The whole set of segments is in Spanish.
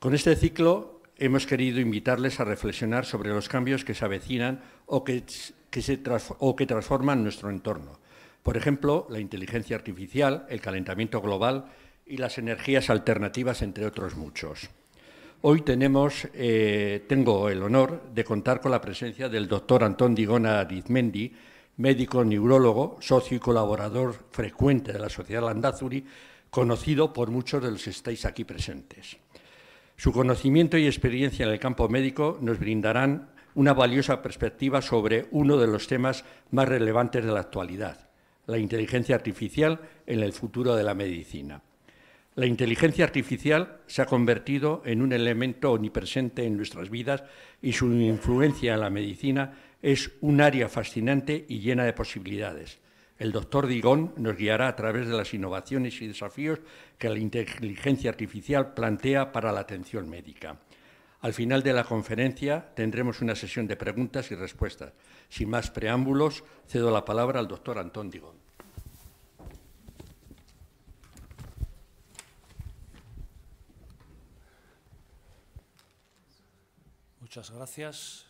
Con este ciclo hemos querido invitarles a reflexionar sobre los cambios que se avecinan o que transforman nuestro entorno. Por ejemplo, la inteligencia artificial, el calentamiento global y las energías alternativas, entre otros muchos. Hoy tengo el honor de contar con la presencia del doctor Antón Digona Arizmendi, médico neurólogo, socio y colaborador frecuente de la Sociedad Landázuri, conocido por muchos de los que estáis aquí presentes. Su conocimiento y experiencia en el campo médico nos brindarán una valiosa perspectiva sobre uno de los temas más relevantes de la actualidad, la inteligencia artificial en el futuro de la medicina. La inteligencia artificial se ha convertido en un elemento omnipresente en nuestras vidas y su influencia en la medicina es un área fascinante y llena de posibilidades. El doctor Digón nos guiará a través de las innovaciones y desafíos que la inteligencia artificial plantea para la atención médica. Al final de la conferencia tendremos una sesión de preguntas y respuestas. Sin más preámbulos, cedo la palabra al doctor Antón Digón. Muchas gracias.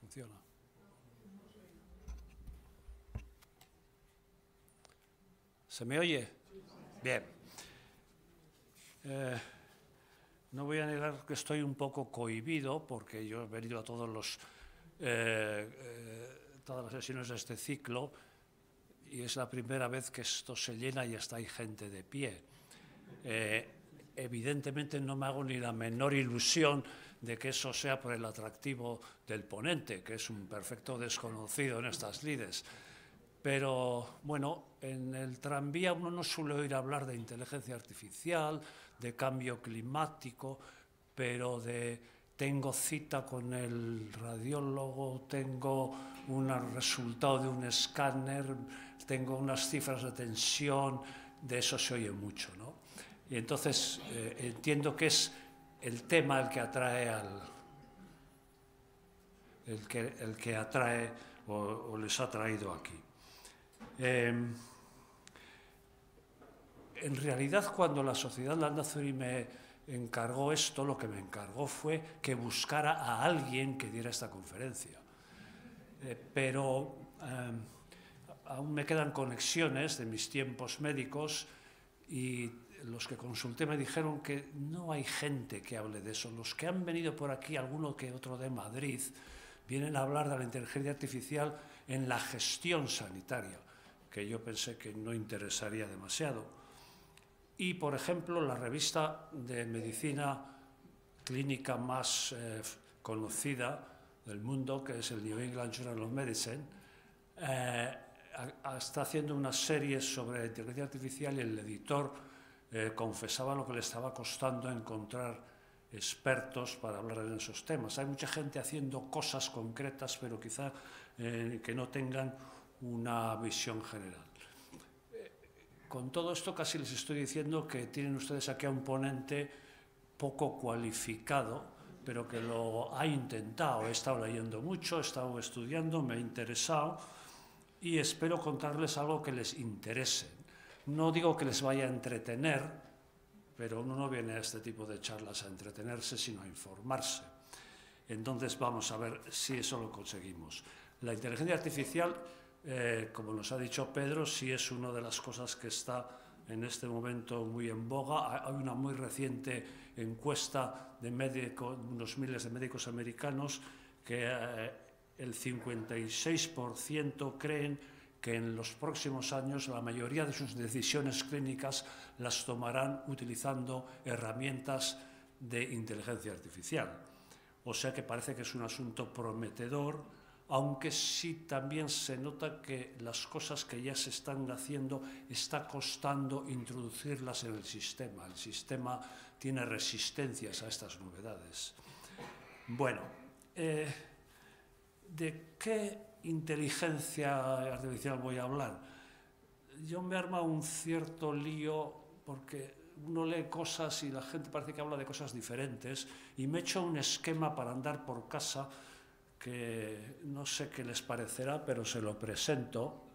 Funciona. ¿Se me oye? Bien. No voy a negar que estoy un poco cohibido porque yo he venido a todas las sesiones de este ciclo y es la primera vez que esto se llena y hasta hay gente de pie. Evidentemente no me hago ni la menor ilusión de que eso sea por el atractivo del ponente, que es un perfecto desconocido en estas lides. Pero, bueno, en el tranvía uno no suele oír hablar de inteligencia artificial, de cambio climático, pero tengo cita con el radiólogo, tengo un resultado de un escáner, tengo unas cifras de tensión, de eso se oye mucho, ¿no? Y entonces entiendo que es el tema el que atrae el que atrae o les ha traído aquí. En realidad, cuando la Sociedad Landázuri me encargó esto, lo que me encargó fue que buscara a alguien que diera esta conferencia. Pero aún me quedan conexiones de mis tiempos médicos y los que consulté me dijeron que no hay gente que hable de eso. Los que han venido por aquí, alguno que otro de Madrid, vienen a hablar de la inteligencia artificial en la gestión sanitaria, que yo pensé que no interesaría demasiado. Y, por ejemplo, la revista de medicina clínica más conocida del mundo, que es el New England Journal of Medicine, está haciendo una serie sobre inteligencia artificial y el editor confesaba lo que le estaba costando encontrar expertos para hablar en esos temas. Hay mucha gente haciendo cosas concretas, pero quizá que no tengan una visión general. Con todo esto casi les estoy diciendo que tienen ustedes aquí a un ponente poco cualificado, pero que lo ha intentado. He estado leyendo mucho, he estado estudiando, me ha interesado y espero contarles algo que les interese. No digo que les vaya a entretener, pero uno no viene a este tipo de charlas a entretenerse, sino a informarse. Entonces vamos a ver si eso lo conseguimos. La inteligencia artificial, como nos ha dicho Pedro, sí es una de las cosas que está en este momento muy en boga. Hay una muy reciente encuesta de unos miles de médicos americanos que el 56% creen que en los próximos años la mayoría de sus decisiones clínicas las tomarán utilizando herramientas de inteligencia artificial. O sea que parece que es un asunto prometedor, aunque sí también se nota que las cosas que ya se están haciendo está costando introducirlas en el sistema. El sistema tiene resistencias a estas novedades. Bueno, ¿de qué inteligencia artificial voy a hablar? Yo me arma un cierto lío porque uno lee cosas y la gente parece que habla de cosas diferentes y me he hecho un esquema para andar por casa que no sé qué les parecerá, pero se lo presento.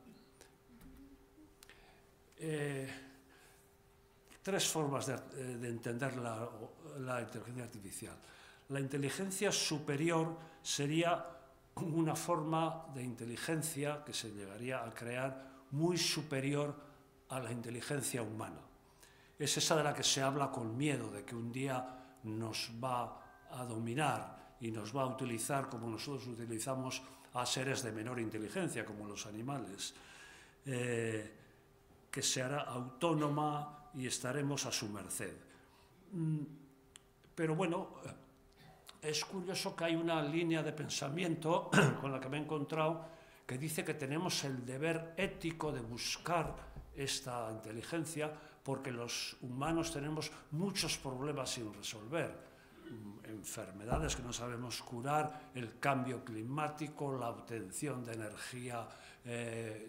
tres formas de entender la inteligencia artificial. La inteligencia superior sería una forma de inteligencia que se llegaría a crear muy superior a la inteligencia humana. Es esa de la que se habla con miedo, de que un día nos va a dominar y nos va a utilizar como nosotros utilizamos a seres de menor inteligencia, como los animales, que se hará autónoma y estaremos a su merced. Pero bueno, es curioso que hay una línea de pensamiento con la que me he encontrado que dice que tenemos el deber ético de buscar esta inteligencia porque los humanos tenemos muchos problemas sin resolver. Enfermedades que no sabemos curar, el cambio climático, la obtención de energía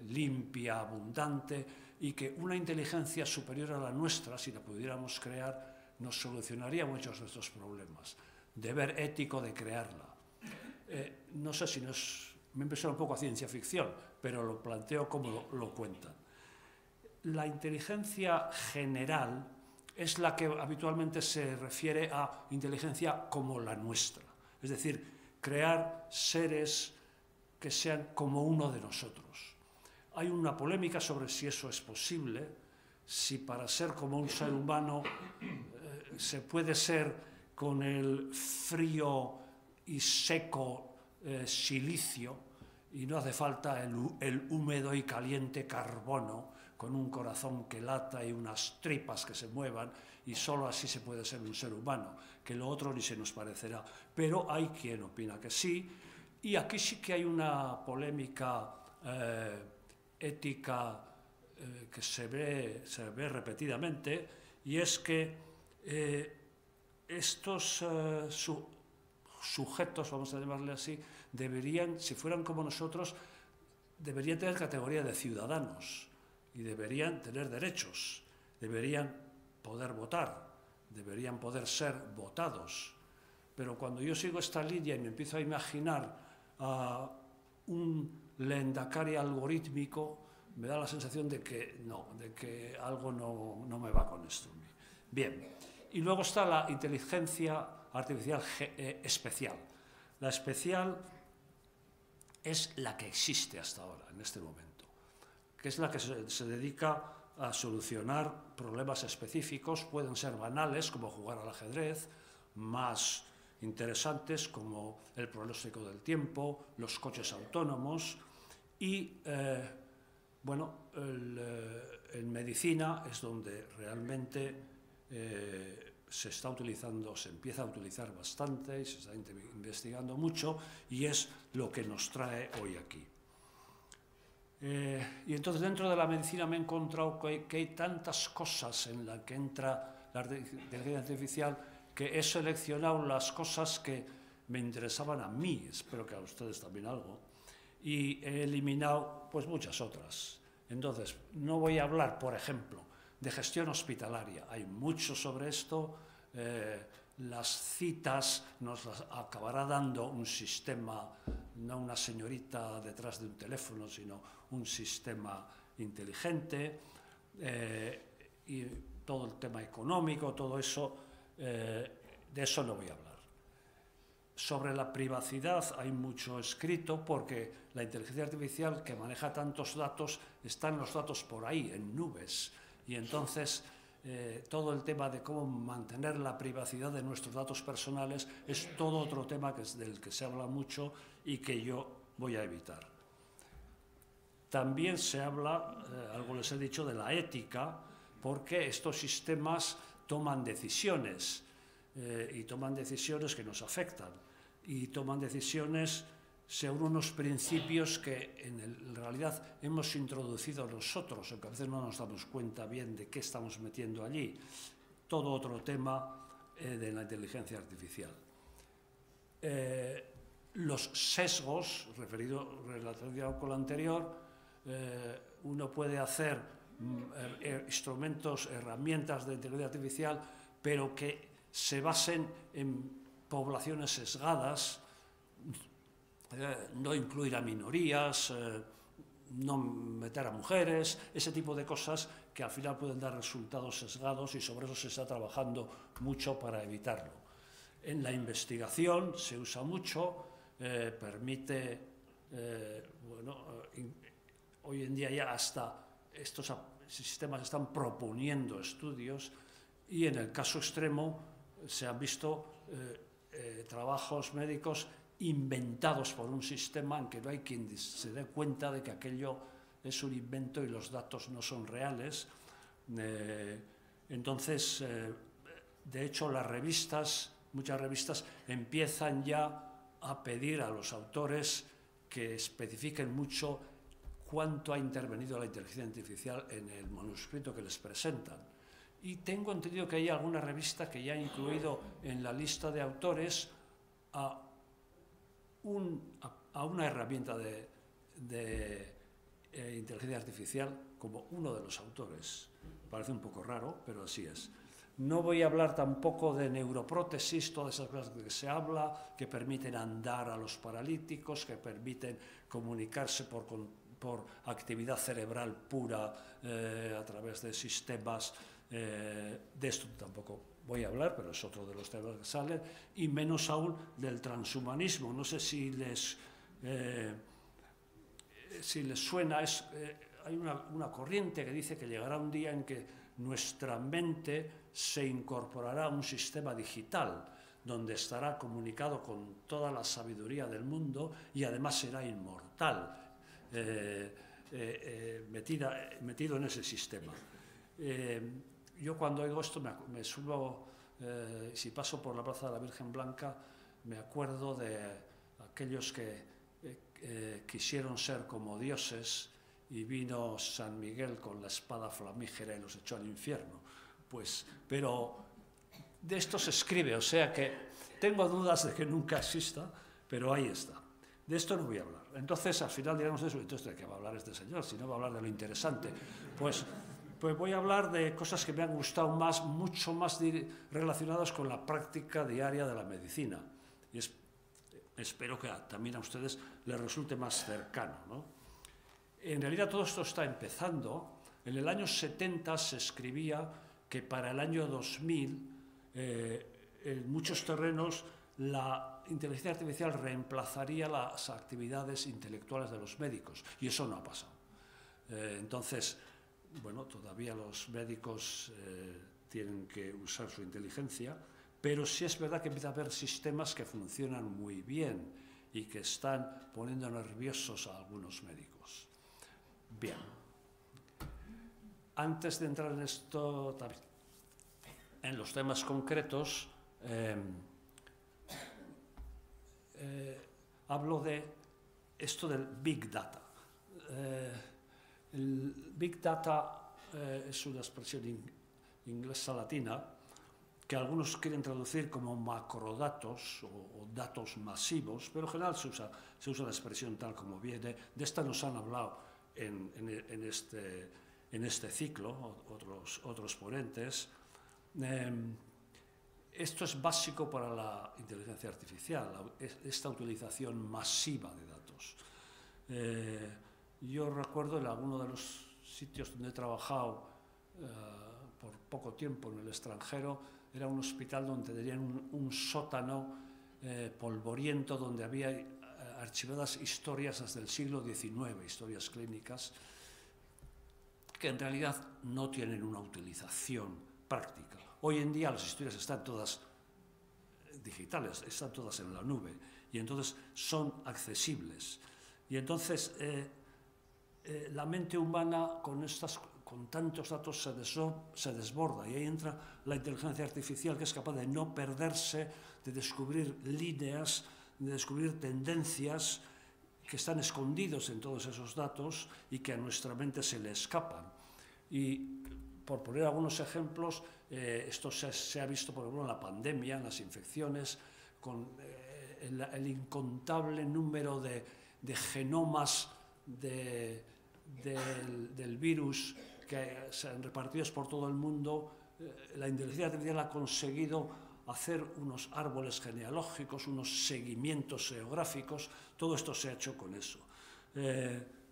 limpia, abundante, y que una inteligencia superior a la nuestra, si la pudiéramos crear, nos solucionaría muchos de estos problemas. Deber ético de crearla. No sé si me suena un poco a ciencia ficción, pero lo planteo como lo cuentan. La inteligencia general es la que habitualmente se refiere a inteligencia como la nuestra, es decir, crear seres que sean como uno de nosotros. Hay una polémica sobre si eso es posible, si para ser como un ser humano se puede ser con el frío y seco silicio y no hace falta el húmedo y caliente carbono con un corazón que lata y unas tripas que se muevan, y solo así se puede ser un ser humano, que lo otro ni se nos parecerá. Pero hay quien opina que sí, y aquí sí que hay una polémica ética que se ve repetidamente, y es que estos sujetos, vamos a llamarle así, deberían, si fueran como nosotros, deberían tener categoría de ciudadanos y deberían tener derechos, deberían poder votar, deberían poder ser votados. Pero cuando yo sigo esta línea y me empiezo a imaginar a un lehendakari algorítmico, me da la sensación de que no, de que algo no me va con esto. Bien, y luego está la inteligencia artificial especial. La especial es la que existe hasta ahora, en este momento, que es la que se dedica a solucionar problemas específicos, pueden ser banales, como jugar al ajedrez, más interesantes, como el pronóstico del tiempo, los coches autónomos, y bueno, en medicina es donde realmente se está utilizando, se empieza a utilizar bastante y se está investigando mucho, y es lo que nos trae hoy aquí. Y entonces dentro de la medicina me he encontrado que hay tantas cosas en las que entra la inteligencia artificial que he seleccionado las cosas que me interesaban a mí, espero que a ustedes también algo, y he eliminado pues muchas otras. Entonces no voy a hablar, por ejemplo, de gestión hospitalaria, hay mucho sobre esto. Las citas nos las acabará dando un sistema, no una señorita detrás de un teléfono, sino un sistema inteligente, y todo el tema económico, todo eso, de eso no voy a hablar. Sobre la privacidad hay mucho escrito porque la inteligencia artificial que maneja tantos datos, están los datos por ahí, en nubes, y entonces todo el tema de cómo mantener la privacidad de nuestros datos personales es todo otro tema del que se habla mucho y que yo voy a evitar. También se habla, algo les he dicho, de la ética, porque estos sistemas toman decisiones y toman decisiones que nos afectan y toman decisiones según unos principios que en realidad hemos introducido nosotros, aunque a veces no nos damos cuenta bien de qué estamos metiendo allí. Todo otro tema de la inteligencia artificial. Los sesgos, relacionado con lo anterior, uno puede hacer instrumentos, herramientas de inteligencia artificial, pero que se basen en poblaciones sesgadas, no incluir a minorías, no meter a mujeres, ese tipo de cosas que al final pueden dar resultados sesgados y sobre eso se está trabajando mucho para evitarlo. En la investigación se usa mucho, permite, hoy en día ya hasta estos sistemas están proponiendo estudios y en el caso extremo se han visto trabajos médicos inventados por un sistema en que no hay quien se dé cuenta de que aquello es un invento y los datos no son reales. Entonces, de hecho, muchas revistas empiezan ya a pedir a los autores que especifiquen mucho cuánto ha intervenido la inteligencia artificial en el manuscrito que les presentan. Y tengo entendido que hay alguna revista que ya ha incluido en la lista de autores a una herramienta de inteligencia artificial como uno de los autores. Parece un poco raro, pero así es. No voy a hablar tampoco de neuroprótesis, todas esas cosas que se habla, que permiten andar a los paralíticos, que permiten comunicarse por actividad cerebral pura a través de sistemas. De esto tampoco voy a hablar, pero es otro de los temas que salen, y menos aún del transhumanismo. No sé si les suena, hay una corriente que dice que llegará un día en que nuestra mente se incorporará a un sistema digital donde estará comunicado con toda la sabiduría del mundo y además será inmortal, metido en ese sistema. Yo cuando oigo esto me suelo, si paso por la Plaza de la Virgen Blanca, me acuerdo de aquellos que quisieron ser como dioses y vino San Miguel con la espada flamígera y los echó al infierno. Pero de esto se escribe, o sea que tengo dudas de que nunca exista, pero ahí está. De esto no voy a hablar. Entonces, al final diremos eso, entonces, ¿de qué va a hablar este señor? Si no va a hablar de lo interesante. Pues voy a hablar de cosas que me han gustado mucho más relacionadas con la práctica diaria de la medicina. Y espero que también a ustedes les resulte más cercano, ¿no? En realidad todo esto está empezando. En el año 70 se escribía que para el año 2000, en muchos terrenos, la inteligencia artificial reemplazaría las actividades intelectuales de los médicos. Y eso no ha pasado. Entonces, todavía los médicos tienen que usar su inteligencia, pero sí es verdad que empieza a haber sistemas que funcionan muy bien y que están poniendo nerviosos a algunos médicos. Bien. Antes de entrar en esto, en los temas concretos, hablo de esto del Big Data. El Big Data es una expresión inglesa latina que algunos quieren traducir como macrodatos o datos masivos, pero en general se usa la expresión tal como viene. De esta nos han hablado en este ciclo otros ponentes. Esto es básico para la inteligencia artificial, esta utilización masiva de datos. Yo recuerdo en alguno de los sitios donde he trabajado por poco tiempo en el extranjero, era un hospital donde tenían un sótano polvoriento donde había archivadas historias desde el siglo XIX, historias clínicas, que en realidad no tienen una utilización práctica. Hoy en día las historias están todas digitales, están todas en la nube, y entonces son accesibles. Y entonces la mente humana con tantos datos se desborda, y ahí entra la inteligencia artificial, que es capaz de no perderse, de descubrir líneas, de descubrir tendencias que están escondidos en todos esos datos y que a nuestra mente se le escapan. Y por poner algunos ejemplos, esto se ha visto, por ejemplo, en la pandemia, en las infecciones, con el incontable número de genomas del virus que se han repartidos por todo el mundo. La inteligencia artificial ha conseguido hacer unos árboles genealógicos, unos seguimientos geográficos. Todo esto se ha hecho con eso.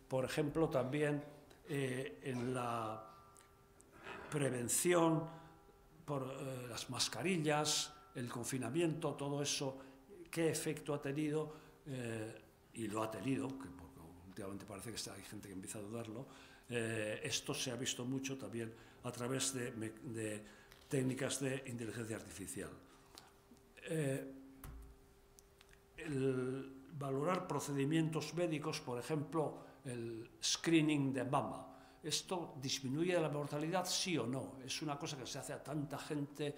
por ejemplo, también en la prevención por las mascarillas, el confinamiento, todo eso, qué efecto ha tenido, y lo ha tenido, que últimamente parece que hay gente que empieza a dudarlo. Esto se ha visto mucho también a través de técnicas de inteligencia artificial. El valorar procedimientos médicos, por ejemplo, el screening de mama, ¿esto disminuye la mortalidad, sí o no? Es una cosa que se hace a tanta gente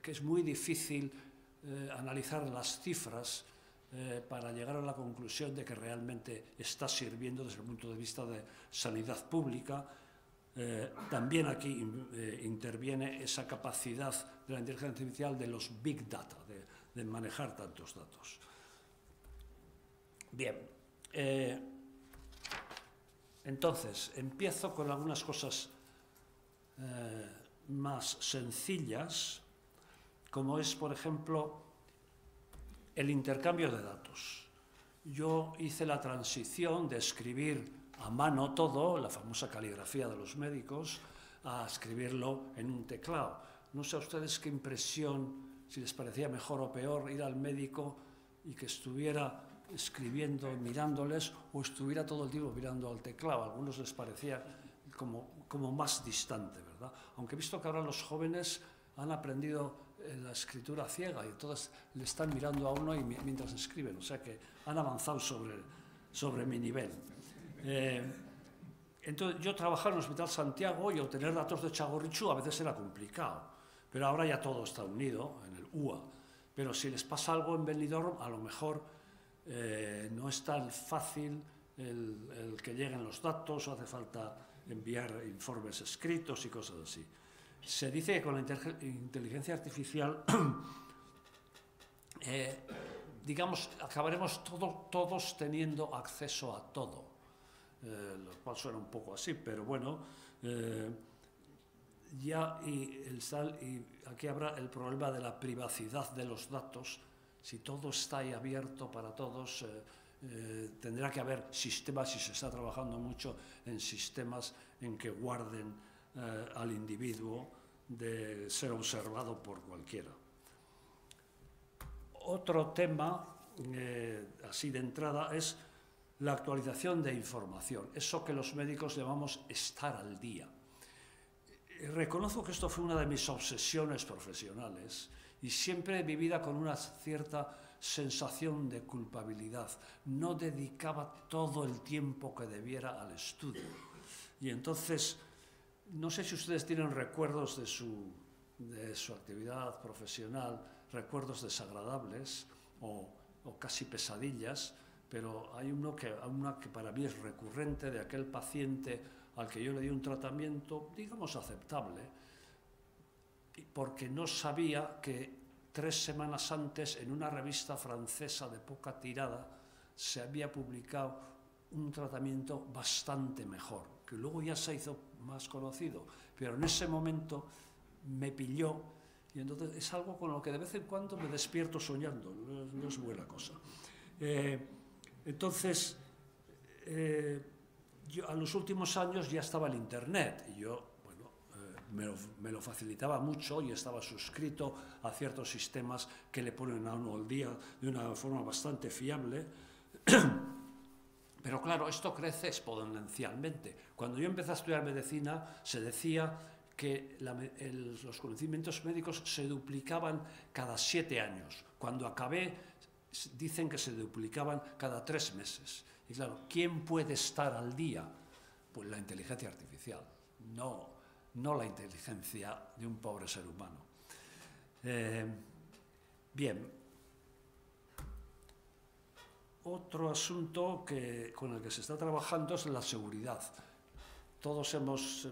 que es muy difícil analizar las cifras para llegar a la conclusión de que realmente está sirviendo desde el punto de vista de sanidad pública. También aquí interviene esa capacidad de la inteligencia artificial de los big data, de manejar tantos datos. Bien, entonces empiezo con algunas cosas más sencillas, como es, por ejemplo, el intercambio de datos. Yo hice la transición de escribir a mano todo, la famosa caligrafía de los médicos, a escribirlo en un teclado. No sé a ustedes qué impresión, si les parecía mejor o peor ir al médico y que estuviera escribiendo, mirándoles, o estuviera todo el tiempo mirando al teclado. A algunos les parecía como más distante, ¿verdad? Aunque he visto que ahora los jóvenes han aprendido la escritura ciega y entonces le están mirando a uno y mientras escriben, o sea que han avanzado sobre mi nivel. Entonces yo trabajaba en el Hospital Santiago y obtener datos de Txagorritxu a veces era complicado, pero ahora ya todo está unido en el UA. Pero si les pasa algo en Benidorm, a lo mejor no es tan fácil el que lleguen los datos, o hace falta enviar informes escritos y cosas así. Se dice que con la inteligencia artificial, digamos, acabaremos todos teniendo acceso a todo, lo cual suena un poco así, pero bueno, y aquí habrá el problema de la privacidad de los datos. Si todo está ahí abierto para todos, tendrá que haber sistemas, y se está trabajando mucho en sistemas en que guarden al individuo de ser observado por cualquiera. Otro tema, así de entrada, es la actualización de información, eso que los médicos llamamos estar al día. Reconozco que esto fue una de mis obsesiones profesionales y siempre vivida con una cierta sensación de culpabilidad. No dedicaba todo el tiempo que debiera al estudio. Y entonces, no sé si ustedes tienen recuerdos de su actividad profesional, recuerdos desagradables o casi pesadillas, pero hay una que para mí es recurrente, de aquel paciente al que yo le di un tratamiento, digamos, aceptable, porque no sabía que 3 semanas antes en una revista francesa de poca tirada se había publicado un tratamiento bastante mejor, que luego ya se hizo más conocido, pero en ese momento me pilló y entonces es algo con lo que de vez en cuando me despierto soñando, no es buena cosa. Entonces, yo a los últimos años ya estaba el Internet y yo, bueno, me lo facilitaba mucho y estaba suscrito a ciertos sistemas que le ponen a uno al día de una forma bastante fiable. Pero claro, esto crece exponencialmente. Cuando yo empecé a estudiar medicina, se decía que los conocimientos médicos se duplicaban cada 7 años. Cuando acabé, dicen que se duplicaban cada 3 meses. Y claro, ¿quién puede estar al día? Pues la inteligencia artificial, no la inteligencia de un pobre ser humano. Bien. Otro asunto con el que se está trabajando es la seguridad. Todos hemos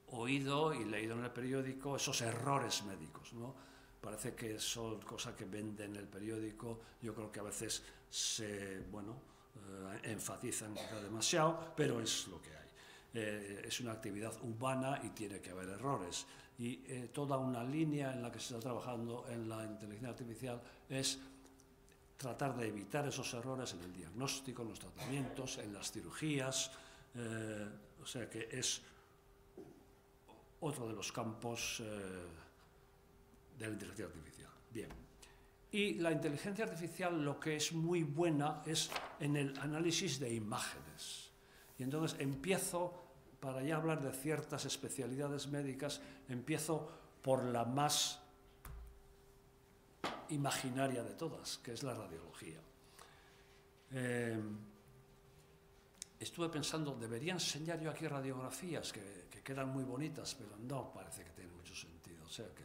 oído y leído en el periódico esos errores médicos, ¿no? Parece que son cosas que venden el periódico. Yo creo que a veces enfatizan demasiado, pero es lo que hay. Es una actividad humana y tiene que haber errores. Y toda una línea en la que se está trabajando en la inteligencia artificial es tratar de evitar esos errores en el diagnóstico, en los tratamientos, en las cirugías, o sea que es otro de los campos de la inteligencia artificial. Bien. Y la inteligencia artificial lo que es muy buena es en el análisis de imágenes. Y entonces empiezo, para ya hablar de ciertas especialidades médicas, empiezo por la más imaginaria de todas, que es la radiología. Estuve pensando, debería enseñar yo aquí radiografías que quedan muy bonitas, pero no parece que tiene mucho sentido. O sea que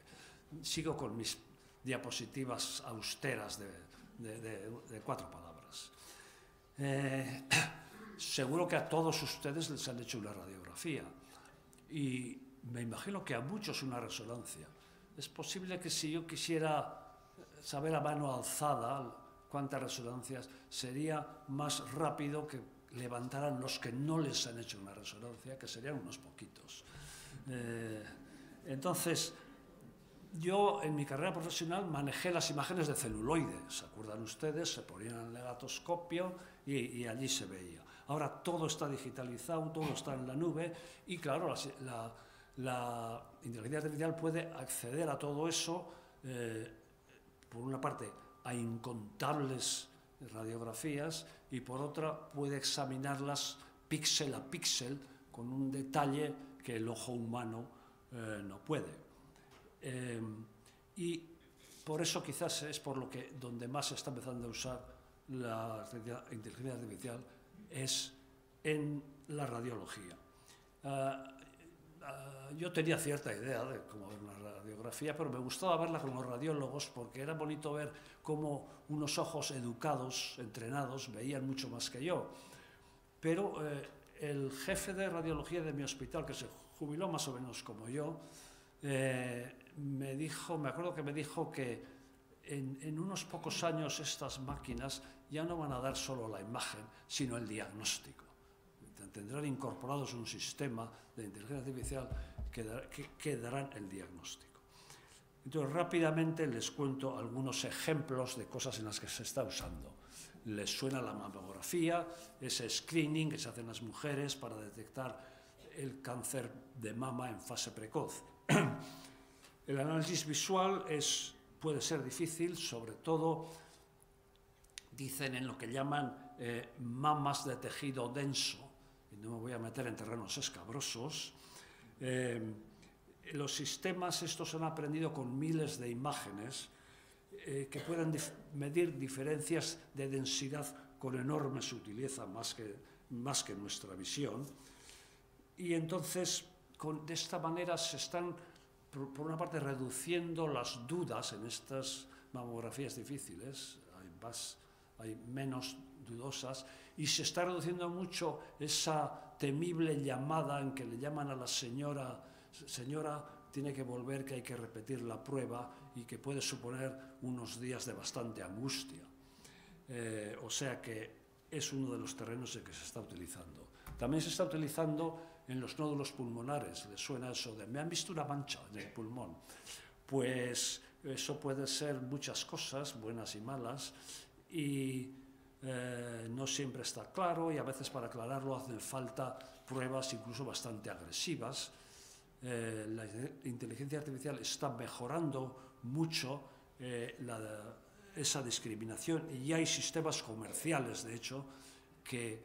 sigo con mis diapositivas austeras de 4 palabras. Seguro que a todos ustedes les han hecho una radiografía y me imagino que a muchos una resonancia. Es posible que si yo quisiera saber a mano alzada cuántas resonancias, sería más rápido que levantaran los que no les han hecho una resonancia, que serían unos poquitos. Entonces, yo en mi carrera profesional manejé las imágenes de celuloide, ¿se acuerdan ustedes? Se ponían en el negatoscopio y allí se veía. Ahora todo está digitalizado, todo está en la nube y claro, la inteligencia artificial puede acceder a todo eso, por una parte a incontables radiografías y por otra puede examinarlas píxel a píxel con un detalle que el ojo humano no puede. Y por eso quizás es por lo que donde más se está empezando a usar la inteligencia artificial es en la radiología. Yo tenía cierta idea de cómo ver una radiografía, pero me gustaba verla con los radiólogos porque era bonito ver cómo unos ojos educados, entrenados, veían mucho más que yo. Pero el jefe de radiología de mi hospital, que se jubiló más o menos como yo, me acuerdo que me dijo que en unos pocos años estas máquinas ya no van a dar solo la imagen, sino el diagnóstico. Tendrán incorporados un sistema de inteligencia artificial que darán el diagnóstico. Entonces, rápidamente les cuento algunos ejemplos de cosas en las que se está usando. Les suena la mamografía, ese screening que se hacen las mujeres para detectar el cáncer de mama en fase precoz. El análisis visual puede ser difícil, sobre todo, dicen en lo que llaman mamas de tejido denso, y no me voy a meter en terrenos escabrosos. Los sistemas estos han aprendido con miles de imágenes que pueden medir diferencias de densidad con enorme sutileza, más que nuestra visión. Y entonces, de esta manera se están, por una parte, reduciendo las dudas en estas mamografías difíciles, hay menos dudosas, y se está reduciendo mucho esa temible llamada en que le llaman a la señora, tiene que volver, que hay que repetir la prueba y que puede suponer unos días de bastante angustia. O sea que es uno de los terrenos en que se está utilizando. También se está utilizando en los nódulos pulmonares. ¿Les suena eso de me han visto una mancha en el pulmón? Pues eso puede ser muchas cosas, buenas y malas, y no siempre está claro, y a veces para aclararlo hacen falta pruebas incluso bastante agresivas. La inteligencia artificial está mejorando mucho esa discriminación y hay sistemas comerciales, de hecho, que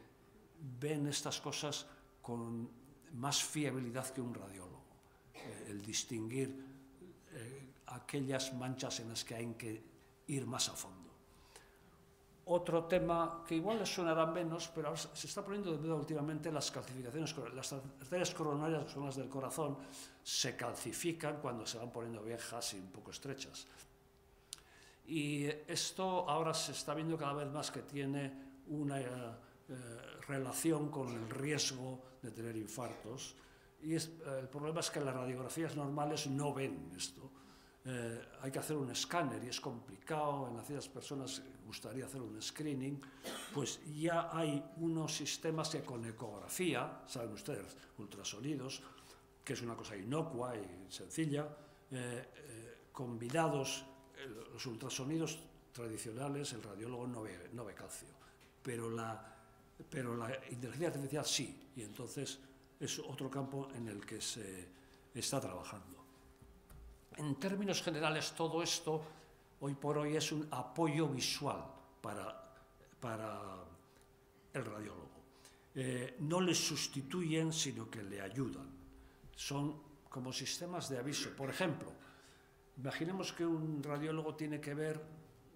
ven estas cosas con más fiabilidad que un radiólogo. El distinguir aquellas manchas en las que hay que ir más a fondo. Otro tema que igual les sonará menos, pero ahora se está poniendo de moda últimamente las calcificaciones. Las arterias coronarias, que son las del corazón, se calcifican cuando se van poniendo viejas y un poco estrechas. Y esto ahora se está viendo cada vez más que tiene una relación con el riesgo de tener infartos. Y el problema es que las radiografías normales no ven esto. Hay que hacer un escáner y es complicado, en ciertas personas gustaría hacer un screening, pues ya hay unos sistemas que con ecografía, saben ustedes, ultrasonidos, que es una cosa inocua y sencilla, combinados, los ultrasonidos tradicionales el radiólogo no ve calcio, pero la inteligencia artificial sí, y entonces es otro campo en el que se está trabajando. En términos generales, todo esto hoy por hoy es un apoyo visual para el radiólogo. No le sustituyen, sino que le ayudan. Son como sistemas de aviso. Por ejemplo, imaginemos que un radiólogo tiene que ver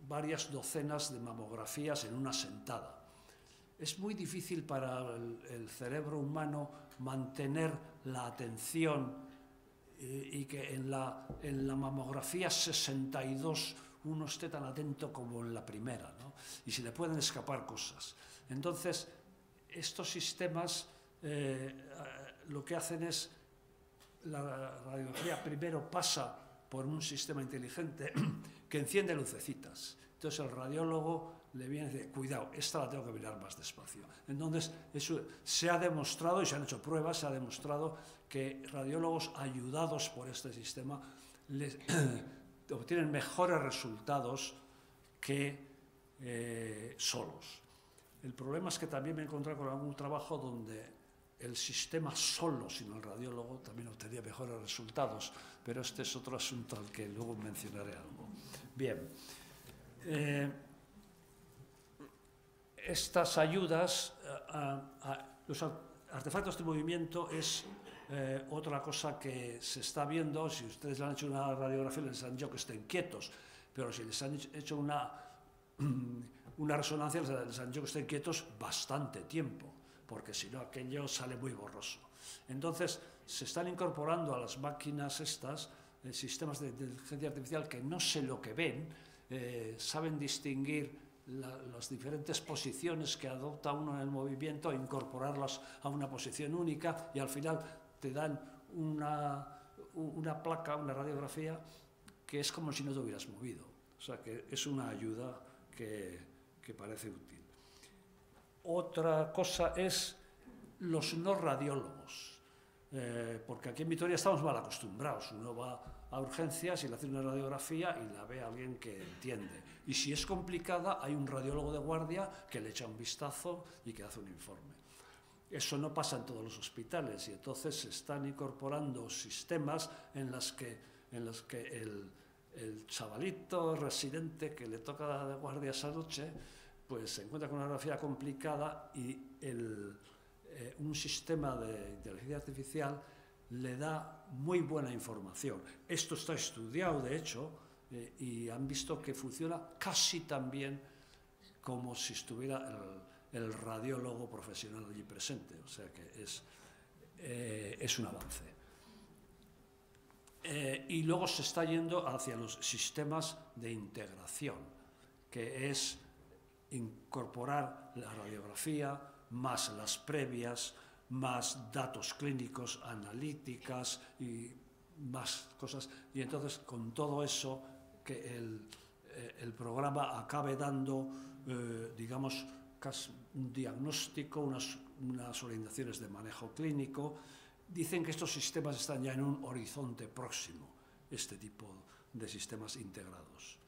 varias docenas de mamografías en una sentada. Es muy difícil para el cerebro humano mantener la atención y que en la mamografía 62 uno esté tan atento como en la primera, ¿no? Y se le pueden escapar cosas. Entonces, estos sistemas lo que hacen es, la radiografía primero pasa por un sistema inteligente que enciende lucecitas. Entonces el radiólogo le viene y dice, cuidado, esta la tengo que mirar más despacio. Entonces eso se ha demostrado, y se han hecho pruebas, se ha demostrado que radiólogos ayudados por este sistema obtienen mejores resultados que solos. El problema es que también me he encontrado con algún trabajo donde el sistema solo, sin el radiólogo, también obtenía mejores resultados, pero este es otro asunto al que luego mencionaré algo. Bien, estas ayudas, los artefactos de movimiento es otra cosa que se está viendo. Si ustedes le han hecho una radiografía les han dicho que estén quietos, pero si les han hecho una resonancia les han dicho que estén quietos bastante tiempo, porque si no aquello sale muy borroso. Entonces se están incorporando a las máquinas estas sistemas de inteligencia artificial que no sé lo que ven, saben distinguir las diferentes posiciones que adopta uno en el movimiento, incorporarlas a una posición única, y al final te dan una placa, una radiografía que es como si no te hubieras movido. O sea que es una ayuda que parece útil. Otra cosa es los no radiólogos, porque aquí en Vitoria estamos mal acostumbrados. Uno va a urgencias y le hace una radiografía y la ve a alguien que entiende. Y si es complicada, hay un radiólogo de guardia que le echa un vistazo y que hace un informe. Eso no pasa en todos los hospitales, y entonces se están incorporando sistemas en los que el chavalito residente que le toca de guardia esa noche pues se encuentra con una radiografía complicada y un sistema de inteligencia artificial le da muy buena información. Esto está estudiado, de hecho, y han visto que funciona casi tan bien como si estuviera el radiólogo profesional allí presente. O sea que es un avance. Y luego se está yendo hacia los sistemas de integración, que es incorporar la radiografía, más las previas, más datos clínicos, analíticas y más cosas. Y entonces, con todo eso, que el programa acabe dando, digamos, un diagnóstico, unas orientaciones de manejo clínico. Dicen que estos sistemas están ya en un horizonte próximo, este tipo de sistemas integrados.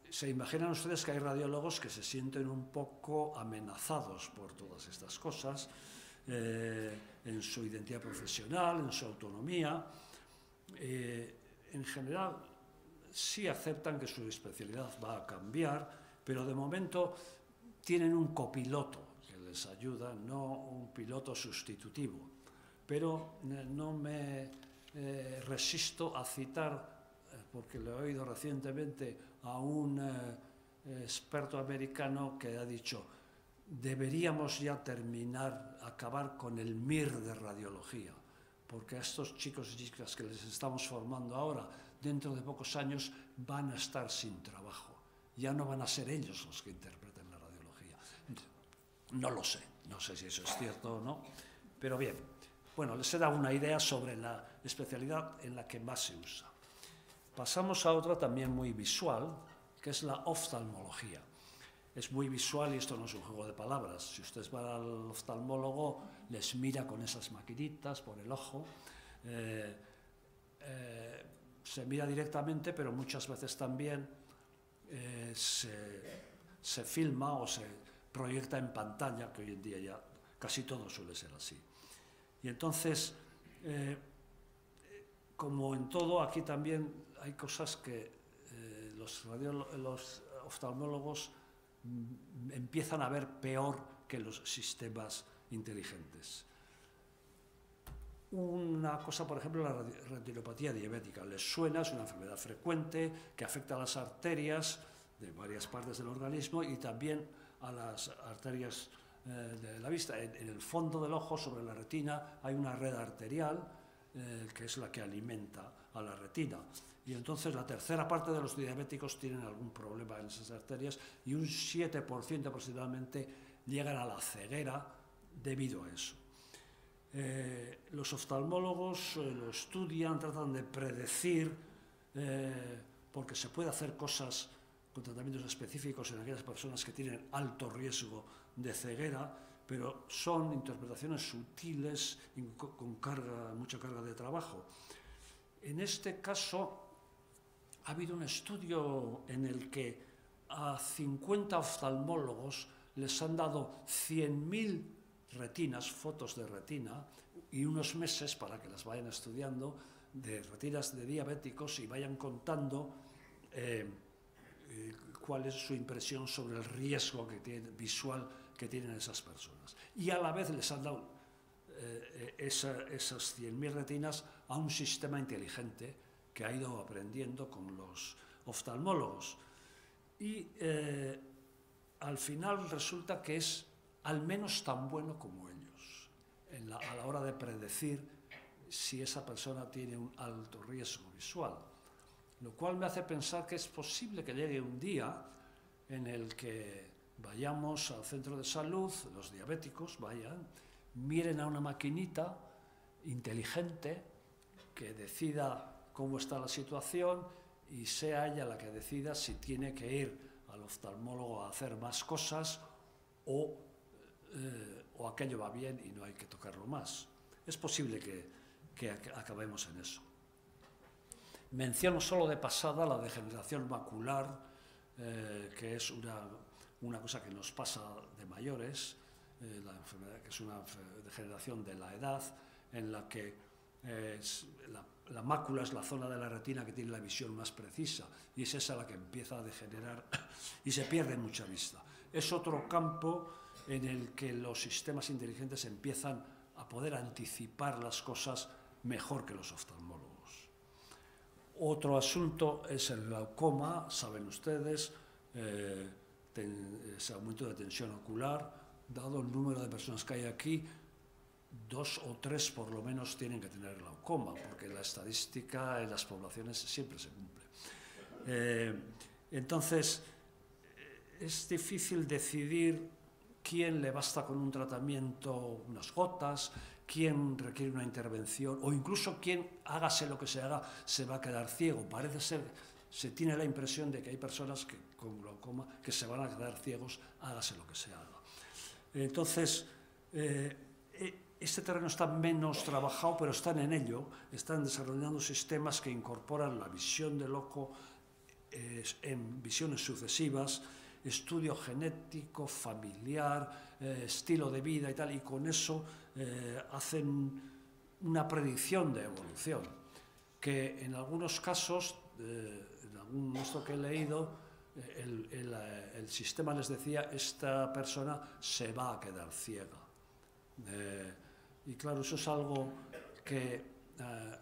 ¿Se imaginan ustedes que hay radiólogos que se sienten un poco amenazados por todas estas cosas, en su identidad profesional, en su autonomía? En general, sí aceptan que su especialidad va a cambiar, pero de momento tienen un copiloto que les ayuda, no un piloto sustitutivo. Pero no me resisto a citar, porque lo he oído recientemente, a un experto americano que ha dicho: deberíamos ya acabar con el MIR de radiología, porque a estos chicos y chicas que les estamos formando ahora, dentro de pocos años van a estar sin trabajo, ya no van a ser ellos los que interpreten la radiología. No lo sé, no sé si eso es cierto o no, pero bien, bueno, les he dado una idea sobre la especialidad en la que más se usa. Pasamos a otra también muy visual, que es la oftalmología. Es muy visual y esto no es un juego de palabras. Si ustedes van al oftalmólogo, les mira con esas maquinitas por el ojo. Se mira directamente, pero muchas veces también se filma o se proyecta en pantalla, que hoy en día ya casi todo suele ser así. Y entonces, como en todo, aquí también hay cosas que los oftalmólogos empiezan a ver peor que los sistemas inteligentes. Una cosa, por ejemplo, la retinopatía diabética. ¿Les suena? Es una enfermedad frecuente que afecta a las arterias de varias partes del organismo y también a las arterias de la vista. En el fondo del ojo, sobre la retina, hay una red arterial que es la que alimenta a la retina. Y entonces la tercera parte de los diabéticos tienen algún problema en esas arterias y un 7% aproximadamente llegan a la ceguera debido a eso. Los oftalmólogos lo estudian, tratan de predecir, porque se puede hacer cosas con tratamientos específicos en aquellas personas que tienen alto riesgo de ceguera, pero son interpretaciones sutiles y con mucha carga de trabajo. En este caso, ha habido un estudio en el que a 50 oftalmólogos les han dado 100.000 retinas, fotos de retina, y unos meses para que las vayan estudiando de retinas de diabéticos y vayan contando cuál es su impresión sobre el riesgo visual que tienen esas personas. Y a la vez les han dado esas 100.000 retinas a un sistema inteligente que ha ido aprendiendo con los oftalmólogos. Y al final resulta que es al menos tan bueno como ellos a la hora de predecir si esa persona tiene un alto riesgo visual. Lo cual me hace pensar que es posible que llegue un día en el que vayamos al centro de salud, los diabéticos vayan, miren a una maquinita inteligente que decida cómo está la situación y sea ella la que decida si tiene que ir al oftalmólogo a hacer más cosas o aquello va bien y no hay que tocarlo más. Es posible que acabemos en eso. Menciono solo de pasada la degeneración macular, que es una cosa que nos pasa de mayores, la enfermedad, que es una degeneración de la edad, en la que la mácula es la zona de la retina que tiene la visión más precisa, y es esa la que empieza a degenerar y se pierde mucha vista. Es otro campo en el que los sistemas inteligentes empiezan a poder anticipar las cosas mejor que los oftalmólogos. Otro asunto es el glaucoma, saben ustedes, ese aumento de tensión ocular. Dado el número de personas que hay aquí, 2 o 3 por lo menos tienen que tener glaucoma, porque la estadística en las poblaciones siempre se cumple. Entonces, es difícil decidir quién le basta con un tratamiento, unas gotas, quién requiere una intervención, o incluso quién, hágase lo que se haga, se va a quedar ciego. Parece ser, se tiene la impresión de que hay personas con glaucoma que se van a quedar ciegos, hágase lo que se haga. Entonces, este terreno está menos trabajado, pero están en ello, están desarrollando sistemas que incorporan la visión del ojo en visiones sucesivas, estudio genético, familiar, estilo de vida y tal, y con eso hacen una predicción de evolución, que en algunos casos, en algún esto que he leído, el sistema les decía, esta persona se va a quedar ciega. Y claro, eso es algo que,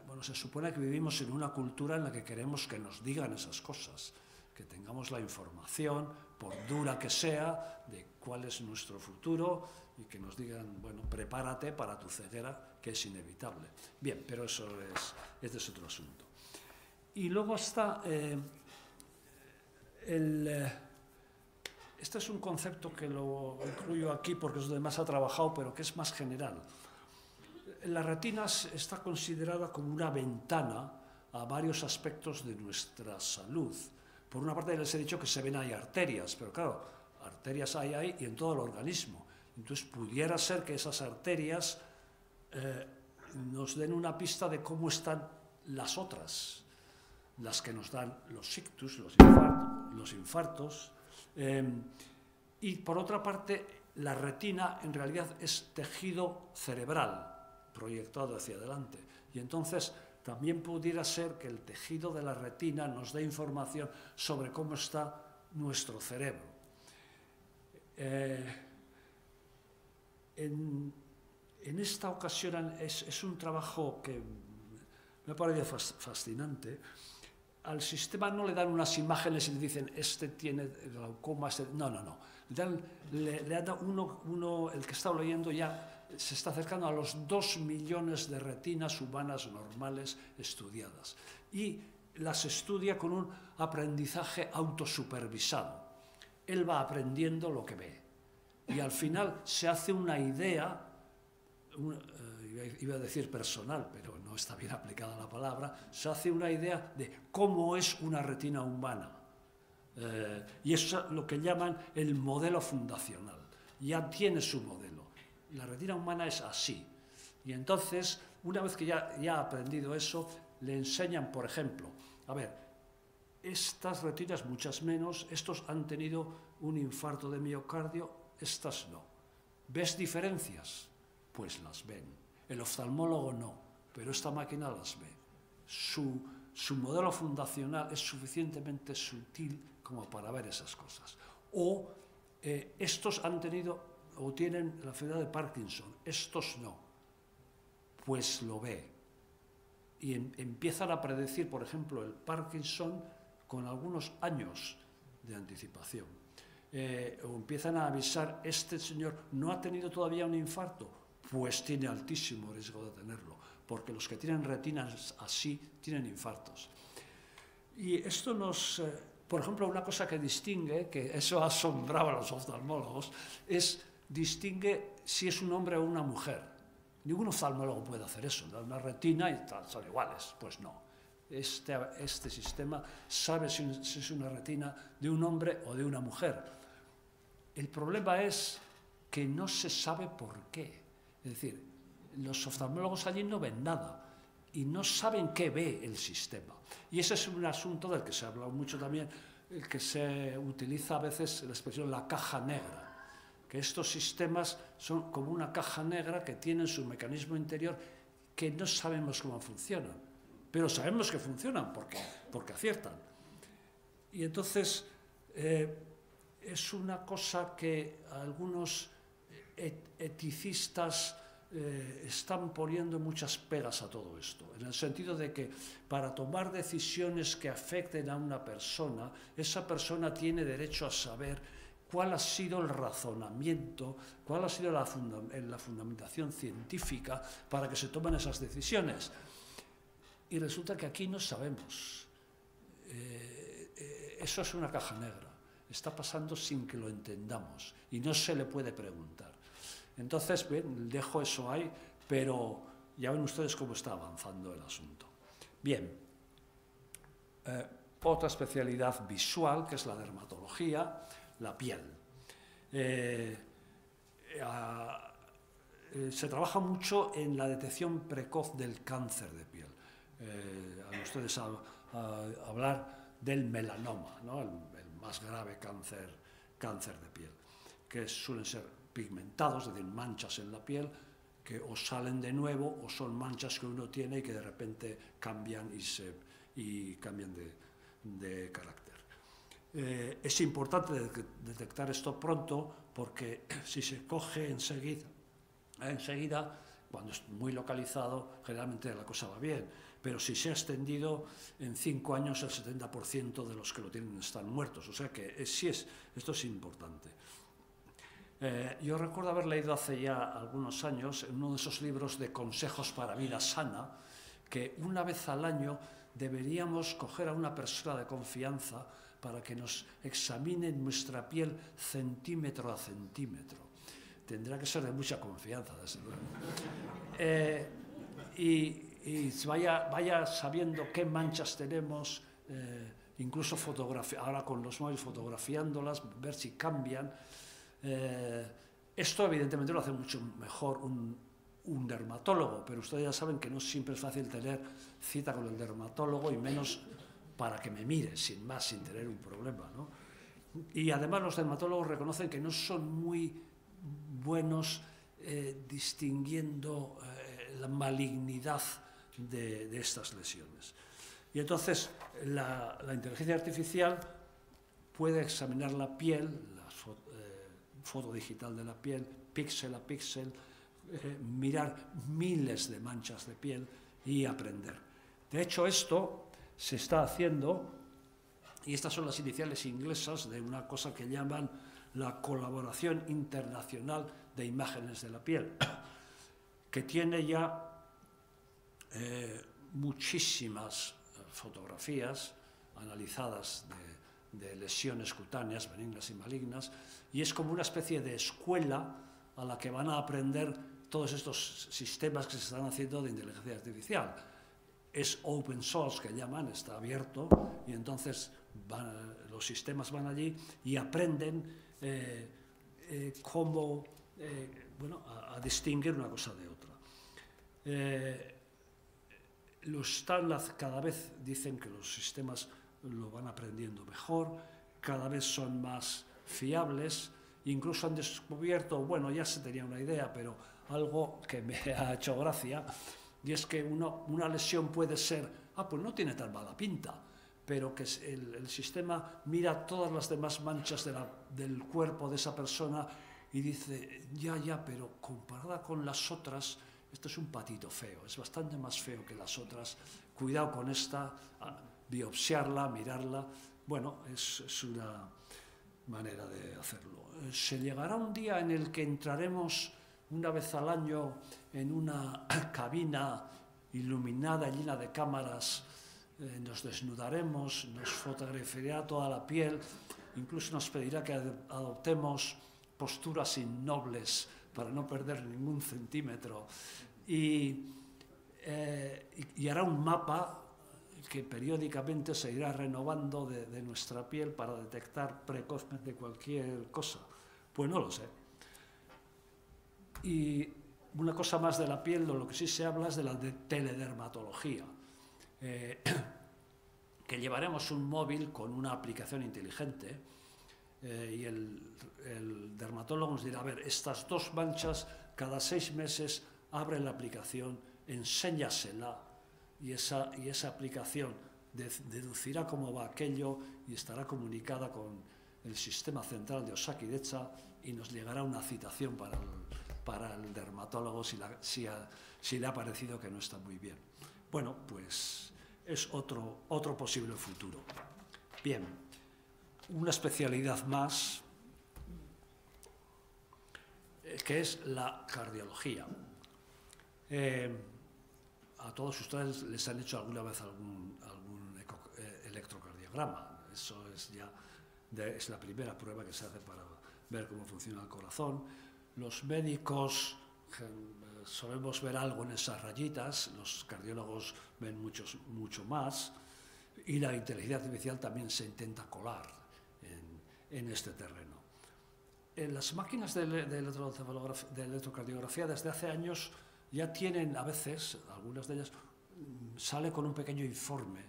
bueno, se supone que vivimos en una cultura en la que queremos que nos digan esas cosas, que tengamos la información, por dura que sea, de cuál es nuestro futuro y que nos digan, bueno, prepárate para tu ceguera, que es inevitable. Bien, pero eso este es otro asunto. Y luego está este es un concepto que lo incluyo aquí porque es donde más ha trabajado, pero que es más general. La retina está considerada como una ventana a varios aspectos de nuestra salud. Por una parte les he dicho que se ven ahí arterias, pero claro, arterias hay ahí y en todo el organismo. Entonces pudiera ser que esas arterias nos den una pista de cómo están las otras, las que nos dan los ictus, los infartos, los infartos. Y por otra parte, la retina en realidad es tejido cerebral proyectado hacia adelante. Y entonces también pudiera ser que el tejido de la retina nos dé información sobre cómo está nuestro cerebro. En esta ocasión es un trabajo que me parece fascinante. Al sistema no le dan unas imágenes y le dicen, este tiene glaucoma, este... No. Le han dado el que está leyendo ya se está acercando a los 2 millones de retinas humanas normales estudiadas. Y las estudia con un aprendizaje autosupervisado. Él va aprendiendo lo que ve. Y al final se hace una idea, iba a decir personal, pero no está bien aplicada la palabra, se hace una idea de cómo es una retina humana. Y eso es lo que llaman el modelo fundacional. Ya tiene su modelo. La retina humana es así. Y entonces, una vez que ya ha aprendido eso, le enseñan, por ejemplo, a ver, estas retinas, muchas menos, estos han tenido un infarto de miocardio, estas no. ¿Ves diferencias? Pues las ven. El oftalmólogo no, pero esta máquina las ve. Su modelo fundacional es suficientemente sutil como para ver esas cosas. O estos han tenido o tienen la enfermedad de Parkinson, estos no, pues lo ve. Y empiezan a predecir, por ejemplo, el Parkinson con algunos años de anticipación. O empiezan a avisar, este señor no ha tenido todavía un infarto, pues tiene altísimo riesgo de tenerlo, porque los que tienen retinas así tienen infartos. Y esto nos... por ejemplo, una cosa que distingue, que eso asombraba a los oftalmólogos, distingue si es un hombre o una mujer. Ningún oftalmólogo puede hacer eso, da una retina y son iguales. Pues no. Este sistema sabe si es una retina de un hombre o de una mujer. El problema es que no se sabe por qué. Es decir, los oftalmólogos allí no ven nada y no saben qué ve el sistema. Y ese es un asunto del que se ha hablado mucho también, el que se utiliza a veces la expresión la caja negra, que estos sistemas son como una caja negra que tienen su mecanismo interior que no sabemos cómo funcionan, pero sabemos que funcionan porque aciertan. Y entonces es una cosa que algunos eticistas están poniendo muchas pegas a todo esto, en el sentido de que para tomar decisiones que afecten a una persona, esa persona tiene derecho a saber cuál ha sido el razonamiento, cuál ha sido la fundamentación científica para que se tomen esas decisiones. Y resulta que aquí no sabemos. Eso es una caja negra. Está pasando sin que lo entendamos y no se le puede preguntar. Entonces, bien, dejo eso ahí, pero ya ven ustedes cómo está avanzando el asunto. Bien, otra especialidad visual, que es la dermatología, la piel. Se trabaja mucho en la detección precoz del cáncer de piel. A ustedes hablar del melanoma, ¿no? el más grave cáncer de piel, que suelen ser pigmentados, es decir, manchas en la piel que o salen de nuevo o son manchas que uno tiene y que de repente cambian y cambian de carácter. Es importante detectar esto pronto porque si se coge enseguida, cuando es muy localizado, generalmente la cosa va bien, pero si se ha extendido, en 5 años el 70% de los que lo tienen están muertos, o sea que esto es importante. Yo recuerdo haber leído hace ya algunos años en uno de esos libros de consejos para vida sana, que una vez al año deberíamos coger a una persona de confianza para que nos examine nuestra piel centímetro a centímetro. Tendrá que ser de mucha confianza, desde luego. Y vaya sabiendo qué manchas tenemos, incluso ahora con los móviles fotografiándolas, ver si cambian. Esto evidentemente lo hace mucho mejor un dermatólogo, pero ustedes ya saben que no siempre es fácil tener cita con el dermatólogo y menos para que me mire, sin más, sin tener un problema, ¿no? Y además los dermatólogos reconocen que no son muy buenos distinguiendo la malignidad de estas lesiones. Y entonces la inteligencia artificial puede examinar la piel, la foto digital de la piel, píxel a píxel, mirar miles de manchas de piel y aprender. De hecho, esto se está haciendo, y estas son las iniciales inglesas de una cosa que llaman la Colaboración Internacional de Imágenes de la Piel, que tiene ya muchísimas fotografías analizadas de lesiones cutáneas, benignas y malignas, y es como una especie de escuela a la que van a aprender todos estos sistemas que se están haciendo de inteligencia artificial. Es open source, que llaman, está abierto, y entonces los sistemas van allí y aprenden cómo a distinguir una cosa de otra. Cada vez dicen que los sistemas lo van aprendiendo mejor, cada vez son más fiables, incluso han descubierto, bueno, ya se tenía una idea, pero algo que me ha hecho gracia, y es que una lesión puede ser, pues no tiene tan mala pinta, pero que el sistema mira todas las demás manchas del cuerpo de esa persona y dice, ya, pero comparada con las otras, esto es un patito feo, es bastante más feo que las otras, cuidado con esta, biopsiarla, mirarla. Bueno, es una manera de hacerlo. Se llegará un día en el que entraremos una vez al año en una cabina iluminada, llena de cámaras, nos desnudaremos, nos fotografiará toda la piel, incluso nos pedirá que adoptemos posturas innobles para no perder ningún centímetro, y hará un mapa que periódicamente se irá renovando de nuestra piel para detectar precozmente cualquier cosa. Pues no lo sé. Y una cosa más de la piel, de lo que sí se habla es de la teledermatología, que llevaremos un móvil con una aplicación inteligente, y el dermatólogo nos dirá, a ver, estas dos manchas, cada 6 meses abre la aplicación, enséñasela, y esa aplicación deducirá cómo va aquello y estará comunicada con el sistema central de Osakidetza y nos llegará una citación para el dermatólogo si le ha parecido que no está muy bien. Bueno, pues es otro posible futuro. Bien, una especialidad más, que es la cardiología. A todos ustedes les han hecho alguna vez algún electrocardiograma. Eso es la primera prueba que se hace para ver cómo funciona el corazón. Los médicos solemos ver algo en esas rayitas, los cardiólogos ven mucho más, y la inteligencia artificial también se intenta colar en este terreno. En las máquinas de electrocardiografía desde hace años ya tienen, a veces, algunas de ellas, sale con un pequeño informe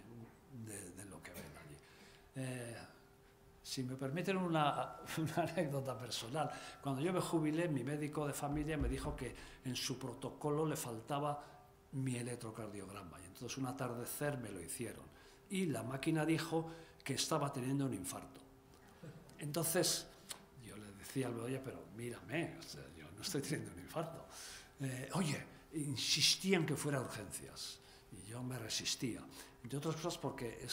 de lo que ven allí. Si me permiten una anécdota personal, cuando yo me jubilé, mi médico de familia me dijo que en su protocolo le faltaba mi electrocardiograma, y entonces un atardecer me lo hicieron, y la máquina dijo que estaba teniendo un infarto. Entonces yo le decía al oye, pero mírame, o sea, yo no estoy teniendo un infarto. Oye, insistía en que fuera a urgencias y yo me resistía, entre otras cosas porque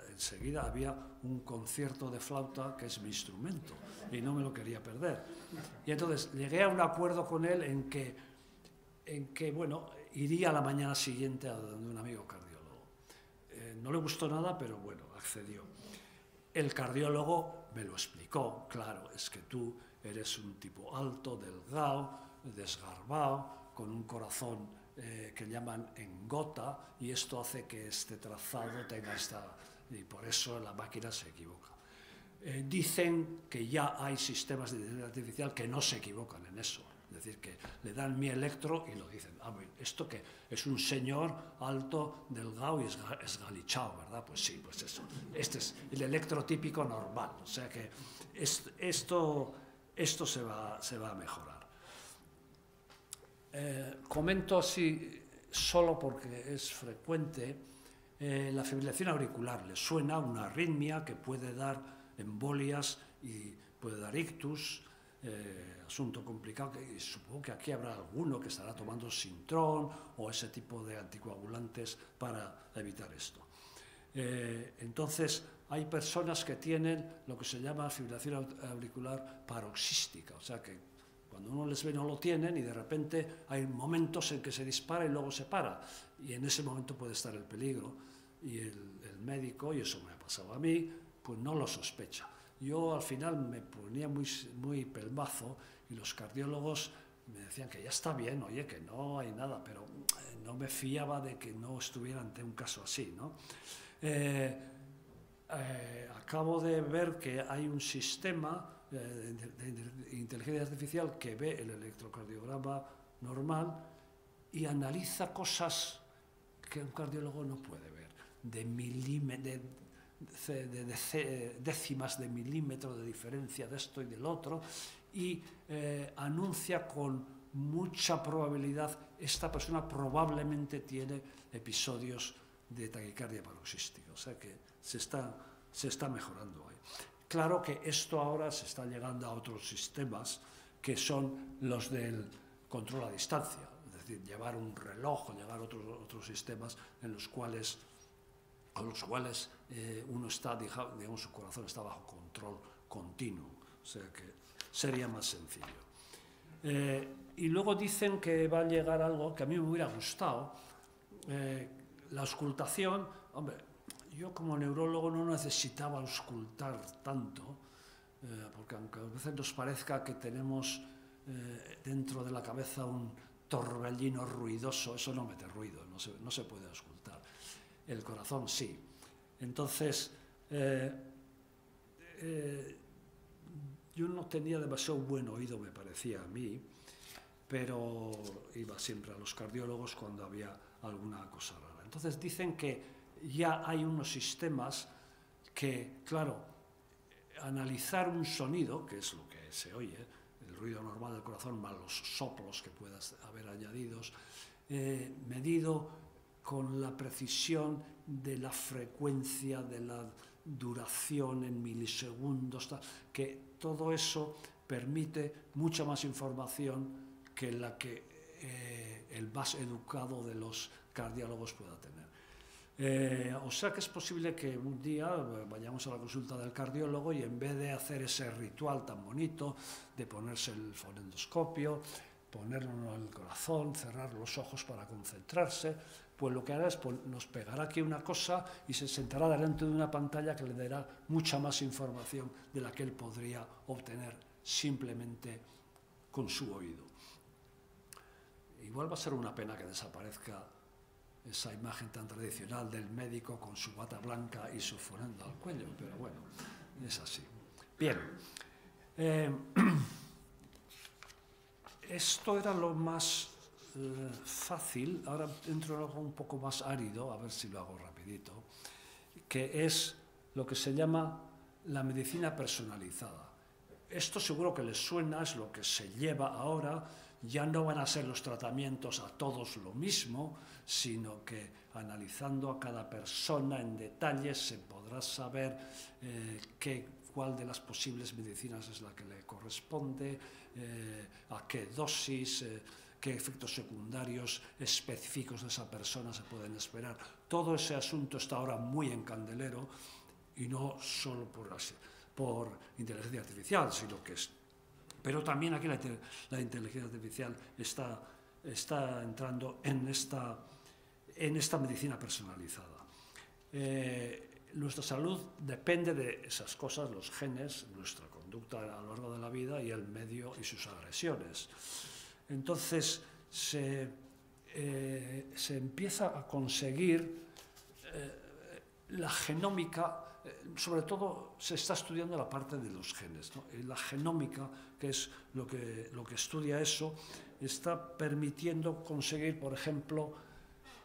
enseguida había un concierto de flauta que es mi instrumento y no me lo quería perder. Y entonces llegué a un acuerdo con él en que bueno, iría a la mañana siguiente a donde un amigo cardiólogo. No le gustó nada, pero bueno, accedió. El cardiólogo me lo explicó, claro, es que tú eres un tipo alto, delgado, desgarbado, con un corazón que llaman en gota, y esto hace que este trazado tenga y por eso la máquina se equivoca. Dicen que ya hay sistemas de inteligencia artificial que no se equivocan en eso, Es decir, que le dan mi electro y lo dicen, ¿esto qué? Es un señor alto, delgado y esgalichado, ¿verdad? Pues sí, pues eso. Este es el electro típico normal. O sea que esto se va a mejorar. Comento así solo porque es frecuente. La fibrilación auricular le suena una arritmia que puede dar embolias y puede dar ictus. Asunto complicado, que supongo que aquí habrá alguno que estará tomando Sintrón o ese tipo de anticoagulantes para evitar esto. Entonces, hay personas que tienen lo que se llama fibrilación auricular paroxística, o sea que cuando uno les ve no lo tienen y de repente hay momentos en que se dispara y luego se para, y en ese momento puede estar el peligro, y el médico, y eso me ha pasado a mí, pues no lo sospecha. Yo al final me ponía muy pelmazo y los cardiólogos me decían que ya está bien, oye, que no hay nada, pero no me fiaba de que no estuviera ante un caso así, ¿no? Acabo de ver que hay un sistema de inteligencia artificial que ve el electrocardiograma normal y analiza cosas que un cardiólogo no puede ver, de décimas de milímetro de diferencia de esto y del otro, y anuncia con mucha probabilidad, esta persona probablemente tiene episodios de taquicardia paroxística, o sea que se está mejorando hoy. Claro que esto ahora se está llegando a otros sistemas que son los del control a distancia, es decir, llevar un reloj o llevar otros sistemas en los cuales uno está, digamos, su corazón está bajo control continuo, o sea que sería más sencillo. Y luego dicen que va a llegar algo que a mí me hubiera gustado, la auscultación. Hombre, yo como neurólogo no necesitaba auscultar tanto, porque aunque a veces nos parezca que tenemos dentro de la cabeza un torbellino ruidoso, eso no mete ruido, no se puede auscultar. El corazón sí. Entonces, yo no tenía demasiado buen oído, me parecía a mí, pero iba siempre a los cardiólogos cuando había alguna cosa rara. Entonces dicen que ya hay unos sistemas que, claro, analizar un sonido, que es lo que se oye, el ruido normal del corazón más los soplos que puedas haber añadidos, medido con la precisión de la frecuencia, de la duración en milisegundos, que todo eso permite mucha más información que la que el más educado de los cardiólogos pueda tener. O sea que es posible que un día vayamos a la consulta del cardiólogo y en vez de hacer ese ritual tan bonito de ponerse el fonendoscopio, ponerlo en el corazón, cerrar los ojos para concentrarse, pues lo que hará es nos pegará aquí una cosa y se sentará delante de una pantalla que le dará mucha más información de la que él podría obtener simplemente con su oído. Igual va a ser una pena que desaparezca esa imagen tan tradicional del médico con su bata blanca y su fonendo al cuello, pero bueno, es así. Bien, esto era lo más fácil. Ahora entro en algo un poco más árido, a ver si lo hago rapidito, que es lo que se llama la medicina personalizada. Esto seguro que les suena, es lo que se lleva ahora. Ya no van a ser los tratamientos a todos lo mismo, sino que analizando a cada persona en detalle se podrá saber cuál de las posibles medicinas es la que le corresponde, a qué dosis, qué efectos secundarios específicos de esa persona se pueden esperar. Todo ese asunto está ahora muy en candelero, y no solo por inteligencia artificial, sino que es... Pero también aquí la inteligencia artificial está entrando en esta medicina personalizada. Nuestra salud depende de esas cosas, los genes, nuestra conducta a lo largo de la vida y el medio y sus agresiones. Entonces se empieza a conseguir la genómica sobre todo se está estudiando la parte de los genes, ¿no? La genómica, que es lo que estudia eso, está permitiendo conseguir, por ejemplo,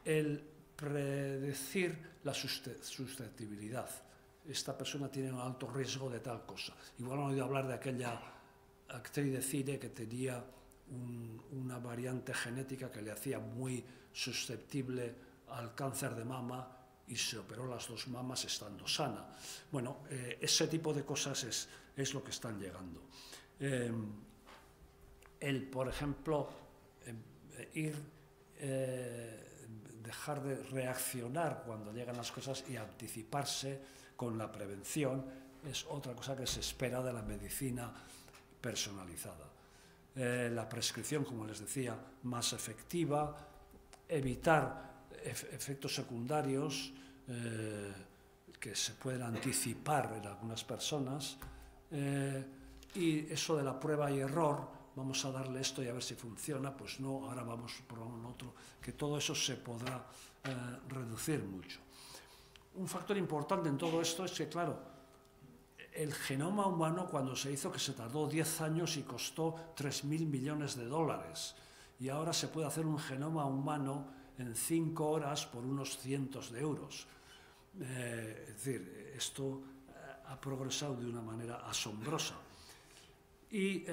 el predecir la susceptibilidad. Esta persona tiene un alto riesgo de tal cosa. Igual han oído hablar de aquella actriz de cine que tenía una variante genética que le hacía muy susceptible al cáncer de mama y se operó las dos mamas estando sana. Bueno, ese tipo de cosas es lo que están llegando. Por ejemplo, dejar de reaccionar cuando llegan las cosas y anticiparse con la prevención es otra cosa que se espera de la medicina personalizada. La prescripción, como les decía, más efectiva, evitar efectos secundarios que se pueden anticipar en algunas personas, y eso de la prueba y error, vamos a darle esto y a ver si funciona, pues no, ahora vamos por un otro, que todo eso se podrá reducir mucho. Un factor importante en todo esto es que, claro, el genoma humano cuando se hizo, que se tardó 10 años y costó 3.000 millones de dólares, y ahora se puede hacer un genoma humano en 5 horas por unos cientos de euros. Es decir, esto ha progresado de una manera asombrosa. Y,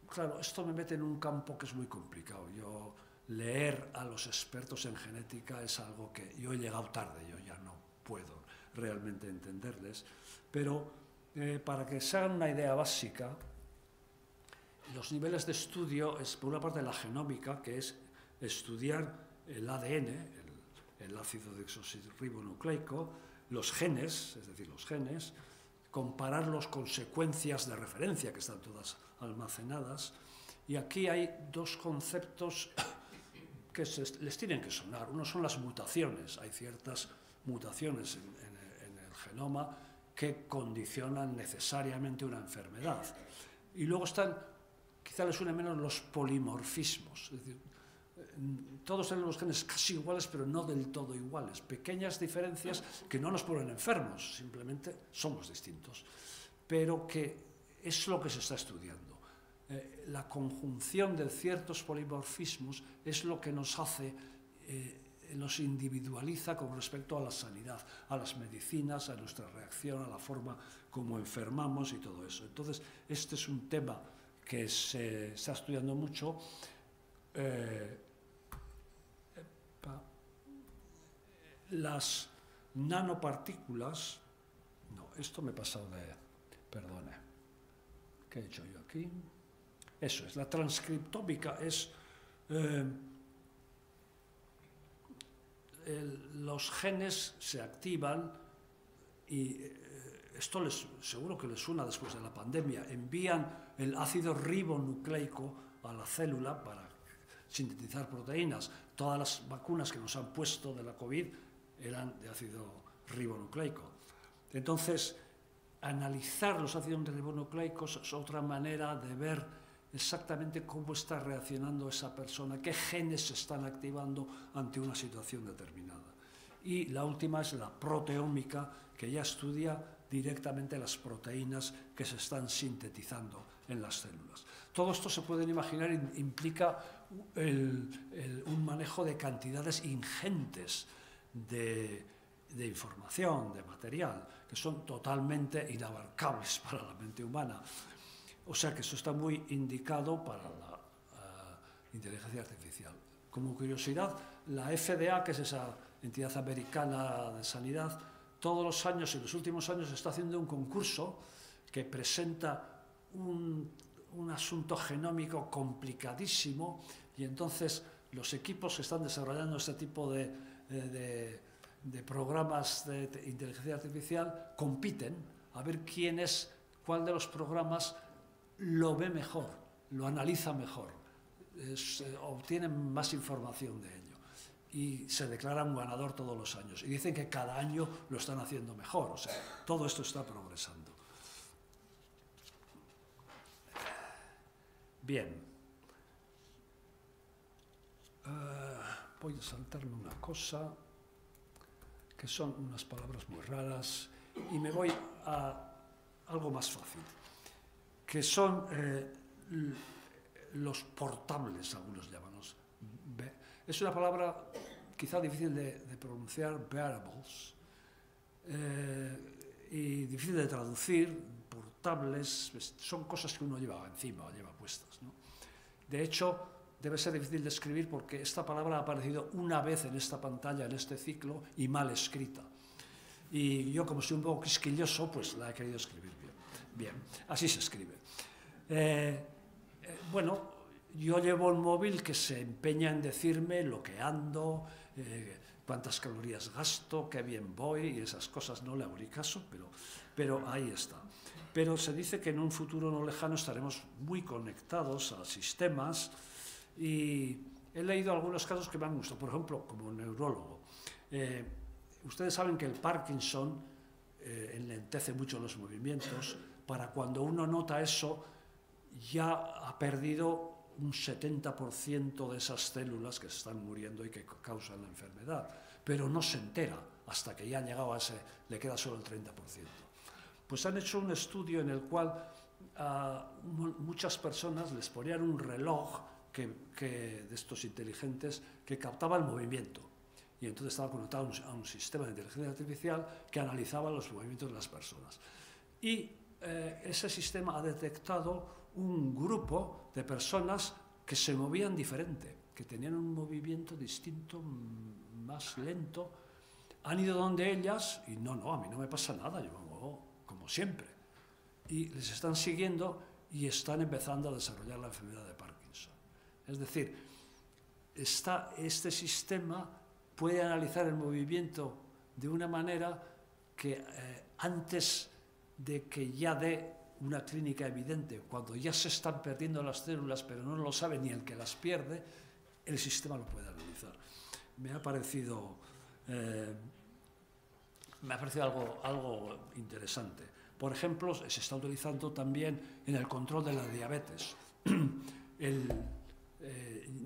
claro, esto me mete en un campo que es muy complicado. Yo leer a los expertos en genética es algo que yo he llegado tarde, yo ya no puedo realmente entenderles, pero para que se hagan una idea básica, los niveles de estudio es, por una parte, la genómica, que es estudiar el ADN, el ácido desoxirribonucleico, los genes, es decir, los genes, compararlos con secuencias de referencia que están todas almacenadas, y aquí hay dos conceptos que les tienen que sonar. Uno son las mutaciones. Hay ciertas mutaciones en el genoma que condicionan necesariamente una enfermedad. Y luego están, quizá les suene menos, los polimorfismos. Es decir, todos tenemos genes casi iguales, pero no del todo iguales. Pequeñas diferencias que no nos ponen enfermos, simplemente somos distintos. Pero que es lo que se está estudiando. La conjunción de ciertos polimorfismos es lo que nos hace, nos individualiza con respecto a la sanidad, a las medicinas, a nuestra reacción, a la forma como enfermamos y todo eso. Entonces, este es un tema que se está estudiando mucho. Las nanopartículas, no, esto me he pasado de, perdone, ¿qué he hecho yo aquí? Eso es, la transcriptómica es los genes se activan y esto seguro que les suena después de la pandemia, envían el ácido ribonucleico a la célula para sintetizar proteínas. Todas las vacunas que nos han puesto de la COVID eran de ácido ribonucleico. Entonces, analizar los ácidos ribonucleicos es otra manera de ver exactamente cómo está reaccionando esa persona, qué genes se están activando ante una situación determinada. Y la última es la proteómica, que ya estudia directamente las proteínas que se están sintetizando en las células. Todo esto, se pueden imaginar, implica un manejo de cantidades ingentes de información, de material, que son totalmente inabarcables para la mente humana. O sea que eso está muy indicado para la inteligencia artificial. Como curiosidad, la FDA, que es esa entidad americana de sanidad, todos los años, en los últimos años, está haciendo un concurso que presenta un asunto genómico complicadísimo, y entonces los equipos que están desarrollando este tipo de programas de inteligencia artificial compiten a ver cuál de los programas lo ve mejor, lo analiza mejor, obtienen más información de ello y se declara un ganador todos los años. Y dicen que cada año lo están haciendo mejor, o sea, todo esto está progresando. Bien. Voy a saltarme una cosa, que son unas palabras muy raras. Y me voy a algo más fácil, que son los portables, algunos llaman. Es una palabra quizá difícil de pronunciar, wearables, y difícil de traducir. Portables son cosas que uno lleva encima o lleva puestas, ¿no? De hecho, debe ser difícil de escribir porque esta palabra ha aparecido una vez en esta pantalla, en este ciclo, y mal escrita. Y yo, como soy un poco quisquilloso, pues la he querido escribir bien. Bien, así se escribe. Bueno, yo llevo un móvil que se empeña en decirme lo que ando, cuántas calorías gasto, qué bien voy, y esas cosas no le hago ni caso, pero ahí está. Pero se dice que en un futuro no lejano estaremos muy conectados a sistemas, y he leído algunos casos que me han gustado, por ejemplo, como neurólogo. Ustedes saben que el Parkinson enlentece mucho los movimientos. Para cuando uno nota eso, ya ha perdido un 70% de esas células que se están muriendo y que causan la enfermedad, pero no se entera hasta que ya han llegado a ese, le queda solo el 30%. Pues han hecho un estudio en el cual a muchas personas les ponían un reloj de estos inteligentes que captaba el movimiento, y entonces estaba conectado a un sistema de inteligencia artificial que analizaba los movimientos de las personas. Y ese sistema ha detectado un grupo de personas que se movían diferente, que tenían un movimiento distinto, más lento. Han ido donde ellas y no, a mí no me pasa nada, yo me muevo como siempre. Y les están siguiendo y están empezando a desarrollar la enfermedad de Parkinson. Es decir, este sistema puede analizar el movimiento de una manera que antes de que ya dé una clínica evidente, cuando ya se están perdiendo las células, pero no lo sabe ni el que las pierde, el sistema lo puede analizar. Me ha parecido algo interesante. Por ejemplo, se está utilizando también en el control de la diabetes.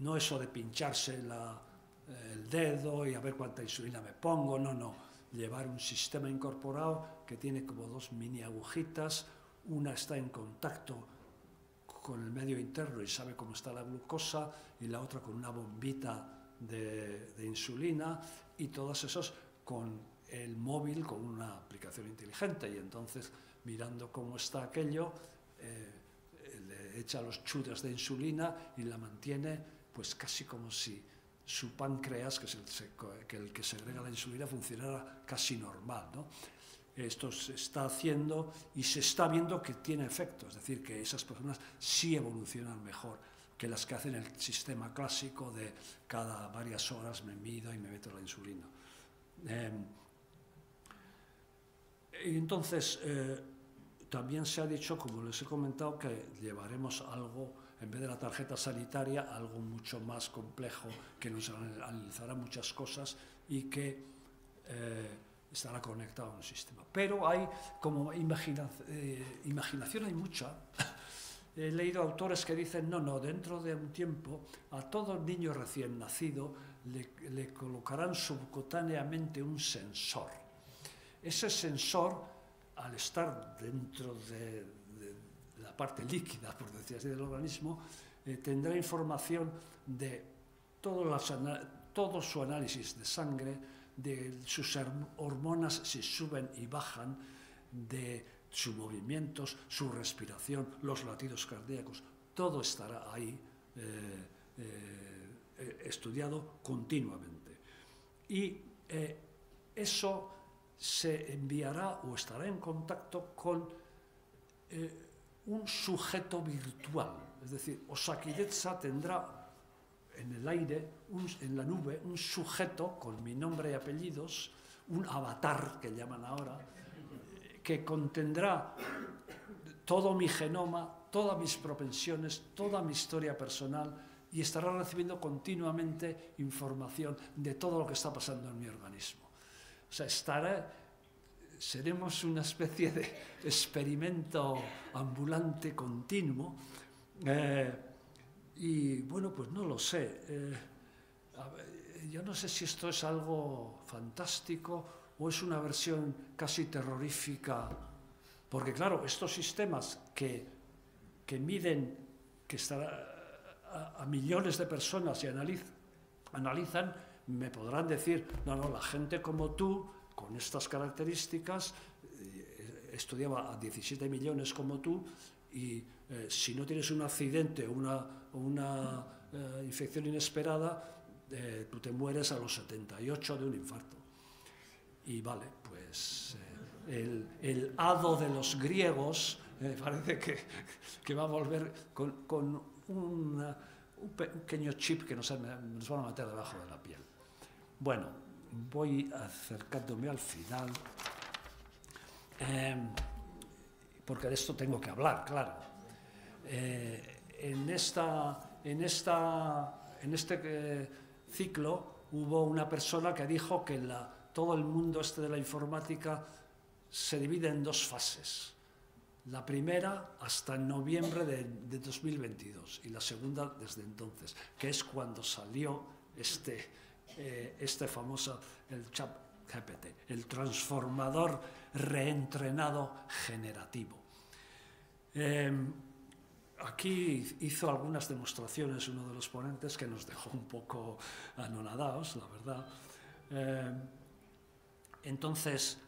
No eso de pincharse el dedo y a ver cuánta insulina me pongo, no. Llevar un sistema incorporado que tiene como dos mini agujitas. Una está en contacto con el medio interno y sabe cómo está la glucosa, y la otra con una bombita de insulina, y todas esas con el móvil, con una aplicación inteligente, y entonces mirando cómo está aquello, le echa los chutes de insulina y la mantiene pues casi como si su páncreas, que es el que segrega la insulina, funcionara casi normal, ¿no? Esto se está haciendo y se está viendo que tiene efecto, es decir, que esas personas sí evolucionan mejor que las que hacen el sistema clásico de cada varias horas me mido y me meto la insulina. Entonces, también se ha dicho, como les he comentado, que llevaremos algo, en vez de la tarjeta sanitaria, algo mucho más complejo, que nos analizará muchas cosas y que estará conectado a un sistema. Pero hay como imaginación, hay mucha. He leído autores que dicen, no, dentro de un tiempo a todo niño recién nacido le colocarán subcutáneamente un sensor. Ese sensor, al estar dentro de la parte líquida, por decir así, del organismo, tendrá información de todo su análisis de sangre, de sus hormonas si suben y bajan, de sus movimientos, su respiración, los latidos cardíacos, todo estará ahí estudiado continuamente. Y eso se enviará o estará en contacto con un sujeto virtual. Es decir, Osakidetza tendrá en el aire, en la nube, un sujeto con mi nombre y apellidos, un avatar que llaman ahora, que contendrá todo mi genoma, todas mis propensiones, toda mi historia personal, y estará recibiendo continuamente información de todo lo que está pasando en mi organismo. O sea, seremos una especie de experimento ambulante continuo. Y bueno, pues no lo sé. Yo no sé si esto es algo fantástico o es una versión casi terrorífica? Porque claro, estos sistemas que miden, que están a millones de personas y analizan, me podrán decir, no, la gente como tú, con estas características, estudiaba a 17 millones como tú, y si no tienes un accidente o una infección inesperada, tú te mueres a los 78 de un infarto. Y vale, pues el hado de los griegos parece que va a volver con un pequeño chip que nos van a meter debajo de la piel. Bueno, voy acercándome al final, porque de esto tengo que hablar, claro. En este ciclo hubo una persona que dijo que todo el mundo de la informática se divide en dos fases. La primera hasta noviembre de 2022 y la segunda desde entonces, que es cuando salió este famoso, el ChatGPT, el transformador reentrenado generativo. Aquí hizo algunas demostraciones uno de los ponentes que nos dejó un poco anonadados, la verdad. Entonces,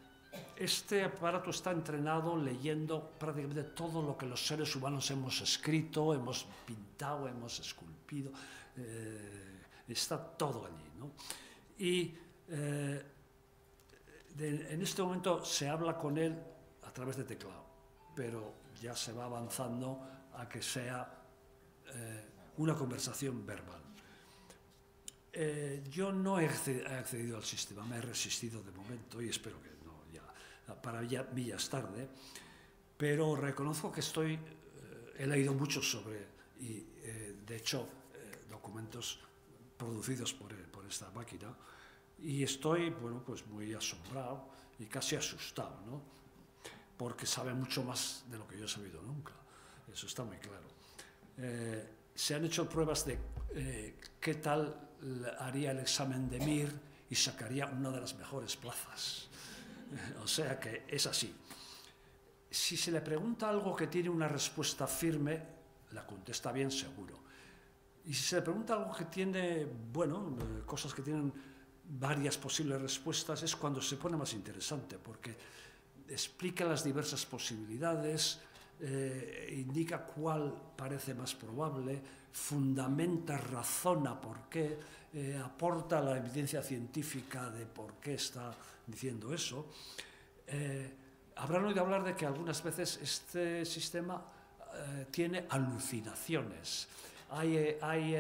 este aparato está entrenado leyendo prácticamente todo lo que los seres humanos hemos escrito, hemos pintado, hemos esculpido, está todo allí, ¿no? Y en este momento se habla con él a través de teclado, pero ya se va avanzando a que sea una conversación verbal. Yo no he accedido al sistema, me he resistido de momento y espero que no, para mí ya es tarde, pero reconozco que he leído mucho sobre, y de hecho, documentos producidos por esta máquina, y estoy, bueno, pues muy asombrado y casi asustado, ¿no? Porque sabe mucho más de lo que yo he sabido nunca, eso está muy claro. Se han hecho pruebas de qué tal haría el examen de Mir y sacaría una de las mejores plazas. O sea que es así. Si se le pregunta algo que tiene una respuesta firme, la contesta bien seguro. Y si se le pregunta algo que tiene, bueno, cosas que tienen varias posibles respuestas, es cuando se pone más interesante, porque explica las diversas posibilidades, indica cuál parece más probable, fundamenta, razona por qué, aporta la evidencia científica de por qué está diciendo eso. Habrán oído hablar de que algunas veces este sistema tiene alucinaciones. Hay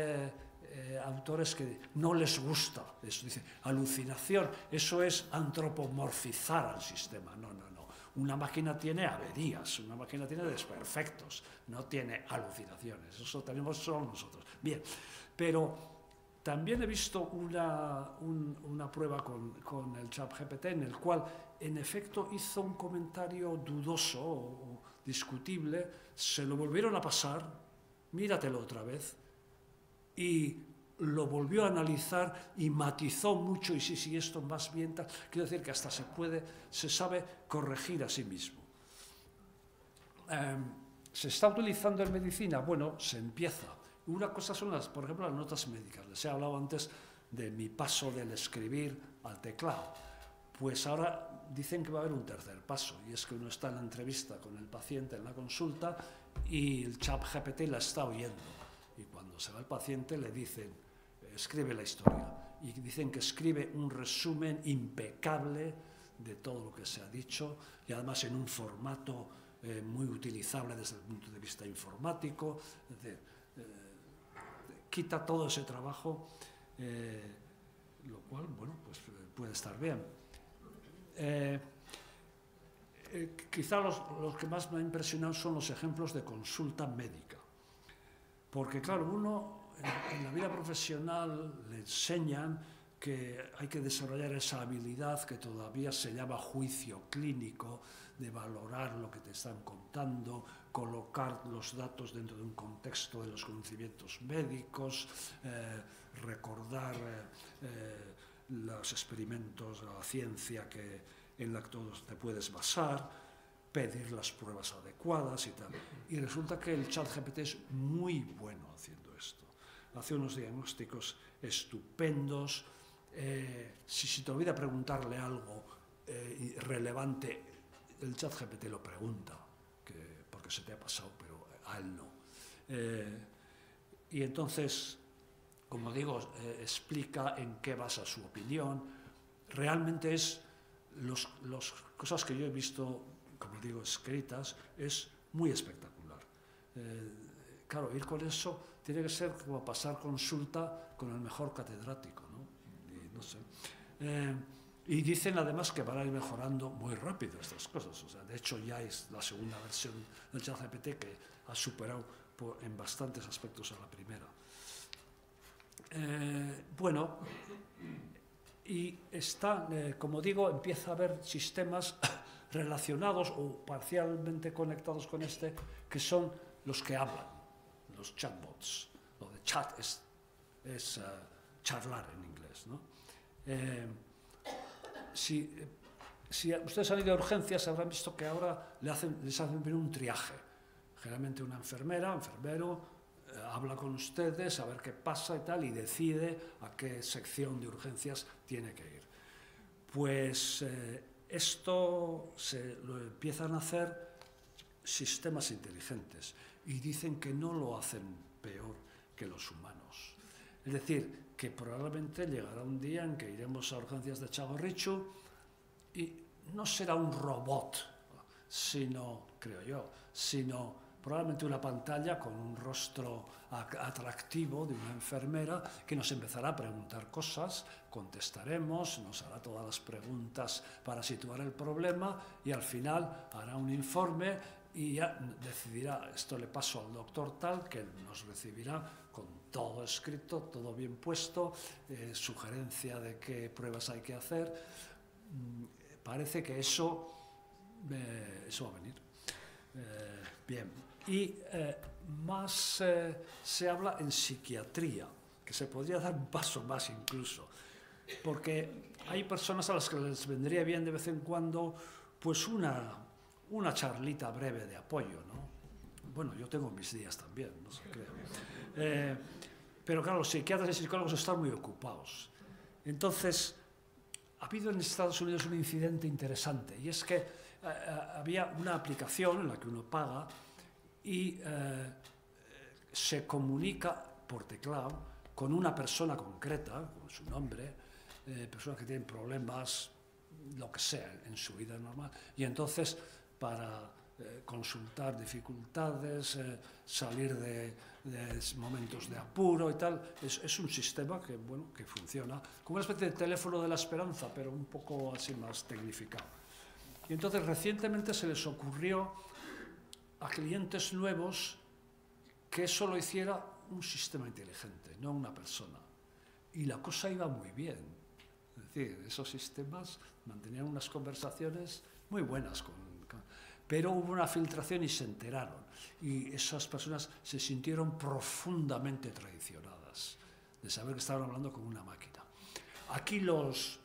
autores que no les gusta eso, dicen, alucinación, eso es antropomorfizar al sistema. No. Una máquina tiene averías, una máquina tiene desperfectos, no tiene alucinaciones, eso tenemos solo nosotros. Bien, pero también he visto una prueba con el ChatGPT en el cual, en efecto, hizo un comentario dudoso o discutible, se lo volvieron a pasar, míratelo otra vez, y lo volvió a analizar y matizó mucho, y sí, esto más bien tal. Quiero decir que hasta se sabe corregir a sí mismo. ¿Se está utilizando en medicina? Bueno, se empieza. Una cosa son por ejemplo, las notas médicas. Les he hablado antes de mi paso del escribir al teclado. Pues ahora dicen que va a haber un tercer paso, y es que uno está en la entrevista con el paciente en la consulta y el ChatGPT la está oyendo. Y cuando se va el paciente le dicen, escribe la historia. Y dicen que escribe un resumen impecable de todo lo que se ha dicho, y además en un formato muy utilizable desde el punto de vista informático. Es decir, quita todo ese trabajo, lo cual, bueno, pues puede estar bien. Quizá los que más me han impresionado son los ejemplos de consulta médica. Porque, claro, uno en la vida profesional le enseñan que hay que desarrollar esa habilidad que todavía se llama juicio clínico, de valorar lo que te están contando, colocar los datos dentro de un contexto de los conocimientos médicos, recordar los experimentos, la ciencia en la que te puedes basar, pedir las pruebas adecuadas y tal. Y resulta que el ChatGPT es muy bueno haciendo esto. Hace unos diagnósticos estupendos. Si te olvida preguntarle algo relevante, el ChatGPT lo pregunta, porque se te ha pasado, pero a él no. Y entonces, como digo, explica en qué basa su opinión. Realmente es las cosas que yo he visto, como digo, escritas, es muy espectacular. Claro, ir con eso tiene que ser como pasar consulta con el mejor catedrático, ¿no? Y, no sé. Y dicen además que van a ir mejorando muy rápido estas cosas. O sea, de hecho, ya es la segunda versión del ChatGPT que ha superado en bastantes aspectos a la primera. Bueno, y está, como digo, empieza a haber sistemas relacionados o parcialmente conectados con este, que son los que hablan, los chatbots. Lo de chat es charlar en inglés, ¿no? Si ustedes han ido a urgencias, habrán visto que ahora les hacen ver un triaje. Generalmente una enfermera, enfermero, habla con ustedes a ver qué pasa y tal, y decide a qué sección de urgencias tiene que ir. Pues esto lo empiezan a hacer sistemas inteligentes y dicen que no lo hacen peor que los humanos. Es decir, que probablemente llegará un día en que iremos a urgencias de Txagorritxu y no será un robot, sino, creo yo, sino probablemente una pantalla con un rostro atractivo de una enfermera que nos empezará a preguntar cosas, contestaremos, nos hará todas las preguntas para situar el problema y al final hará un informe y ya decidirá, esto le paso al doctor tal, que nos recibirá con todo escrito, todo bien puesto, sugerencia de qué pruebas hay que hacer. Parece que eso va a venir. Bien, y más se habla en psiquiatría, que se podría dar un paso más incluso, porque hay personas a las que les vendría bien de vez en cuando pues una charlita breve de apoyo, ¿no? Bueno, yo tengo mis días también, no sé, creo. Pero claro, los psiquiatras y psicólogos están muy ocupados. Entonces, ha habido en Estados Unidos un incidente interesante, y es que había una aplicación en la que uno paga y se comunica por teclado con una persona concreta, con su nombre, personas que tienen problemas, lo que sea, en su vida normal, y entonces para consultar dificultades, salir de momentos de apuro y tal, es un sistema que, bueno, que funciona como una especie de teléfono de la esperanza, pero un poco así más tecnificado. Y entonces recientemente se les ocurrió a clientes nuevos que eso lo hiciera un sistema inteligente, no una persona. Y la cosa iba muy bien. Es decir, esos sistemas mantenían unas conversaciones muy buenas, pero hubo una filtración y se enteraron. Y esas personas se sintieron profundamente traicionadas de saber que estaban hablando con una máquina. Aquí los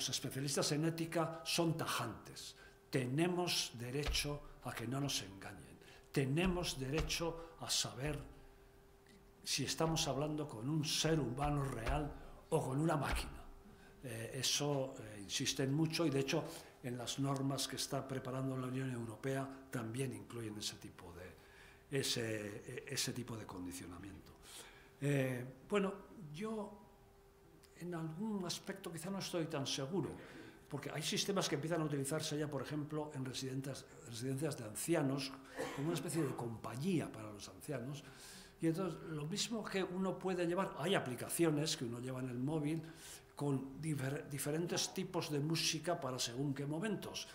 especialistas en ética son tajantes. Tenemos derecho a que no nos engañen. Tenemos derecho a saber si estamos hablando con un ser humano real o con una máquina. Eso insisten mucho y, de hecho, en las normas que está preparando la Unión Europea también incluyen ese tipo de condicionamiento. Bueno, yo en algún aspecto quizá no estoy tan seguro, porque hay sistemas que empiezan a utilizarse ya, por ejemplo, en residencias de ancianos, como una especie de compañía para los ancianos. Y entonces, lo mismo que uno puede llevar, hay aplicaciones que uno lleva en el móvil con diferentes tipos de música para según qué momentos.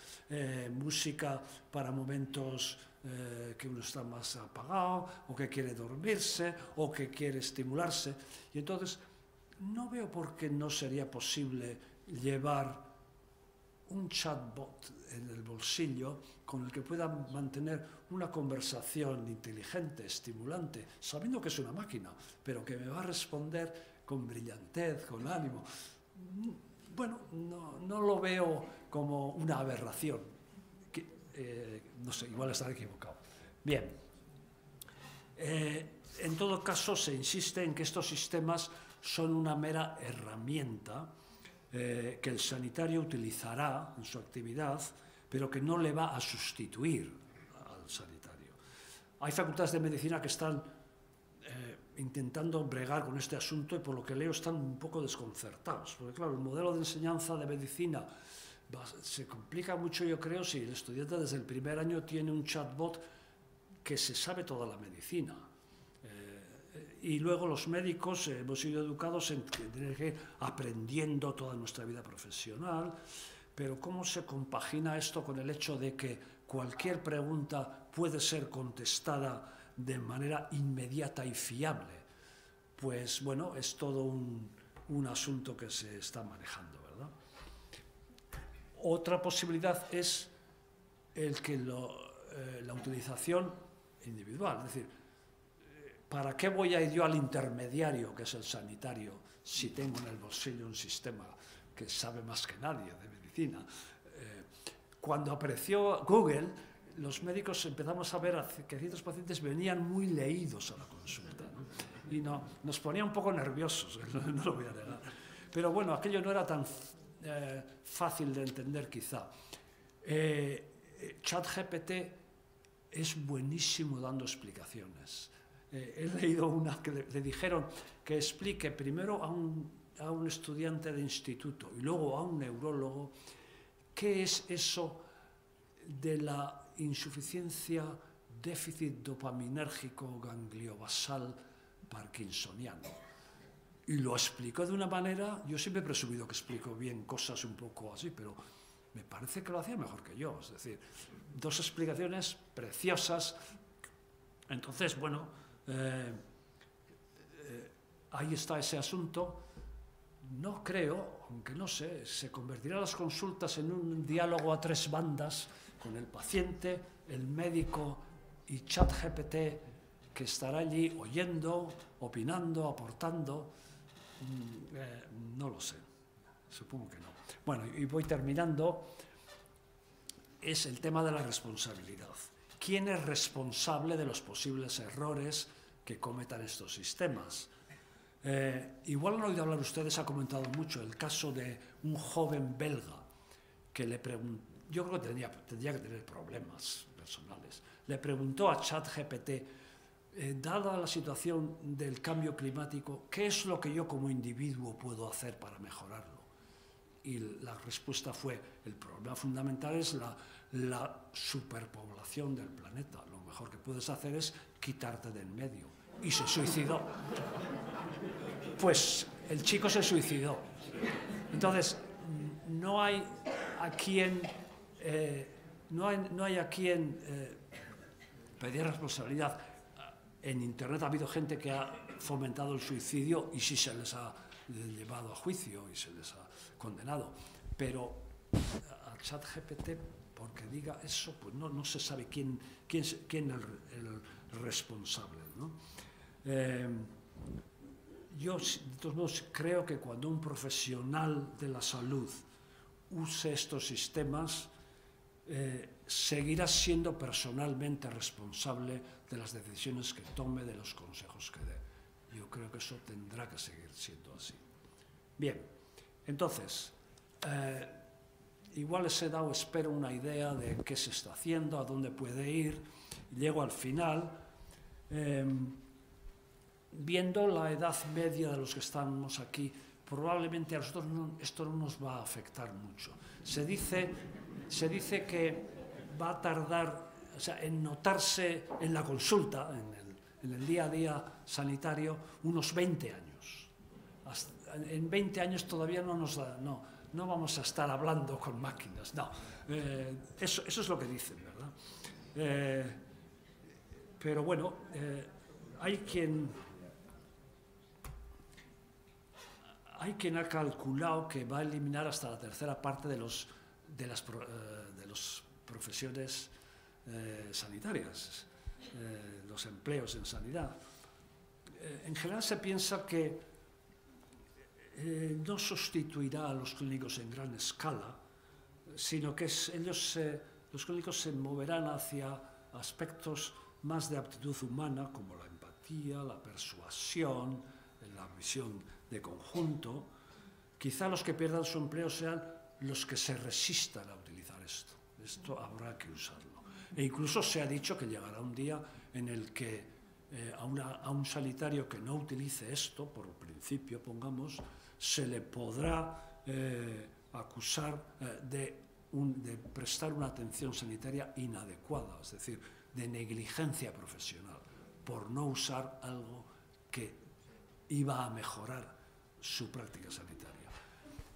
Música para momentos que uno está más apagado, o que quiere dormirse, o que quiere estimularse. Y entonces, no veo por qué no sería posible llevar un chatbot en el bolsillo con el que pueda mantener una conversación inteligente, estimulante, sabiendo que es una máquina, pero que me va a responder con brillantez, con ánimo. Bueno, no lo veo como una aberración. No sé, igual estaré equivocado. Bien. En todo caso, se insiste en que estos sistemas son una mera herramienta que el sanitario utilizará en su actividad, pero que no le va a sustituir al sanitario. Hay facultades de medicina que están intentando bregar con este asunto y por lo que leo están un poco desconcertados, porque claro, el modelo de enseñanza de medicina se complica mucho, yo creo, si el estudiante desde el primer año tiene un chatbot que se sabe toda la medicina. Y luego los médicos hemos sido educados en tener que ir aprendiendo toda nuestra vida profesional, pero ¿cómo se compagina esto con el hecho de que cualquier pregunta puede ser contestada de manera inmediata y fiable? Pues bueno, es todo un asunto que se está manejando, ¿verdad? Otra posibilidad es el que la utilización individual, es decir, ¿para qué voy a ir yo al intermediario, que es el sanitario, si tengo en el bolsillo un sistema que sabe más que nadie de medicina? Cuando apareció Google, los médicos empezamos a ver que ciertos pacientes venían muy leídos a la consulta, ¿no? Y nos ponía un poco nerviosos, no lo voy a negar. Pero bueno, aquello no era tan fácil de entender quizá. ChatGPT es buenísimo dando explicaciones. He leído una que le dijeron que explique primero a un estudiante de instituto y luego a un neurólogo qué es eso de la insuficiencia déficit dopaminérgico gangliobasal parkinsoniano. Y lo explicó de una manera, yo siempre he presumido que explico bien cosas un poco así, pero me parece que lo hacía mejor que yo. Es decir, dos explicaciones preciosas. Entonces, bueno, ahí está ese asunto. No creo, aunque no sé, se convertirán las consultas en un diálogo a tres bandas con el paciente, el médico y ChatGPT, que estará allí oyendo, opinando, aportando. No lo sé, supongo que no. Bueno, y voy terminando. Es el tema de la responsabilidad. ¿Quién es responsable de los posibles errores que cometan estos sistemas? Igual han oído hablar ustedes, ha comentado mucho el caso de un joven belga que le preguntó, yo creo que tendría que tener problemas personales, le preguntó a ChatGPT, dada la situación del cambio climático, ¿qué es lo que yo como individuo puedo hacer para mejorarlo? Y la respuesta fue, el problema fundamental es la superpoblación del planeta. Lo mejor que puedes hacer es quitarte de en medio. Y se suicidó. Pues el chico se suicidó. Entonces, no hay a quien pedir responsabilidad. En Internet ha habido gente que ha fomentado el suicidio y sí se les ha llevado a juicio y se les ha condenado. Pero a ChatGPT, porque diga eso, pues no se sabe quién es el responsable, ¿no? Yo, de todos modos, creo que cuando un profesional de la salud use estos sistemas, seguirá siendo personalmente responsable de las decisiones que tome, de los consejos que dé. Yo creo que eso tendrá que seguir siendo así. Bien, entonces, igual les he dado, espero, una idea de qué se está haciendo, a dónde puede ir. Llego al final. Viendo la edad media de los que estamos aquí, probablemente a nosotros esto no nos va a afectar mucho. Se dice que va a tardar, o sea, en notarse en la consulta, en el día a día sanitario, unos 20 años. En 20 años todavía no vamos a estar hablando con máquinas, no. Eso es lo que dicen, ¿verdad? Pero bueno, hay quien ha calculado que va a eliminar hasta la tercera parte de las profesiones sanitarias, los empleos en sanidad. En general se piensa que no sustituirá a los clínicos en gran escala, sino que los clínicos se moverán hacia aspectos más de aptitud humana, como la empatía, la persuasión, la visión de conjunto. Quizá los que pierdan su empleo sean los que se resistan a utilizar esto. Esto habrá que usarlo. E incluso se ha dicho que llegará un día en el que a un sanitario que no utilice esto, por principio, pongamos, se le podrá acusar de prestar una atención sanitaria inadecuada, es decir, de negligencia profesional, por no usar algo que iba a mejorar su práctica sanitaria.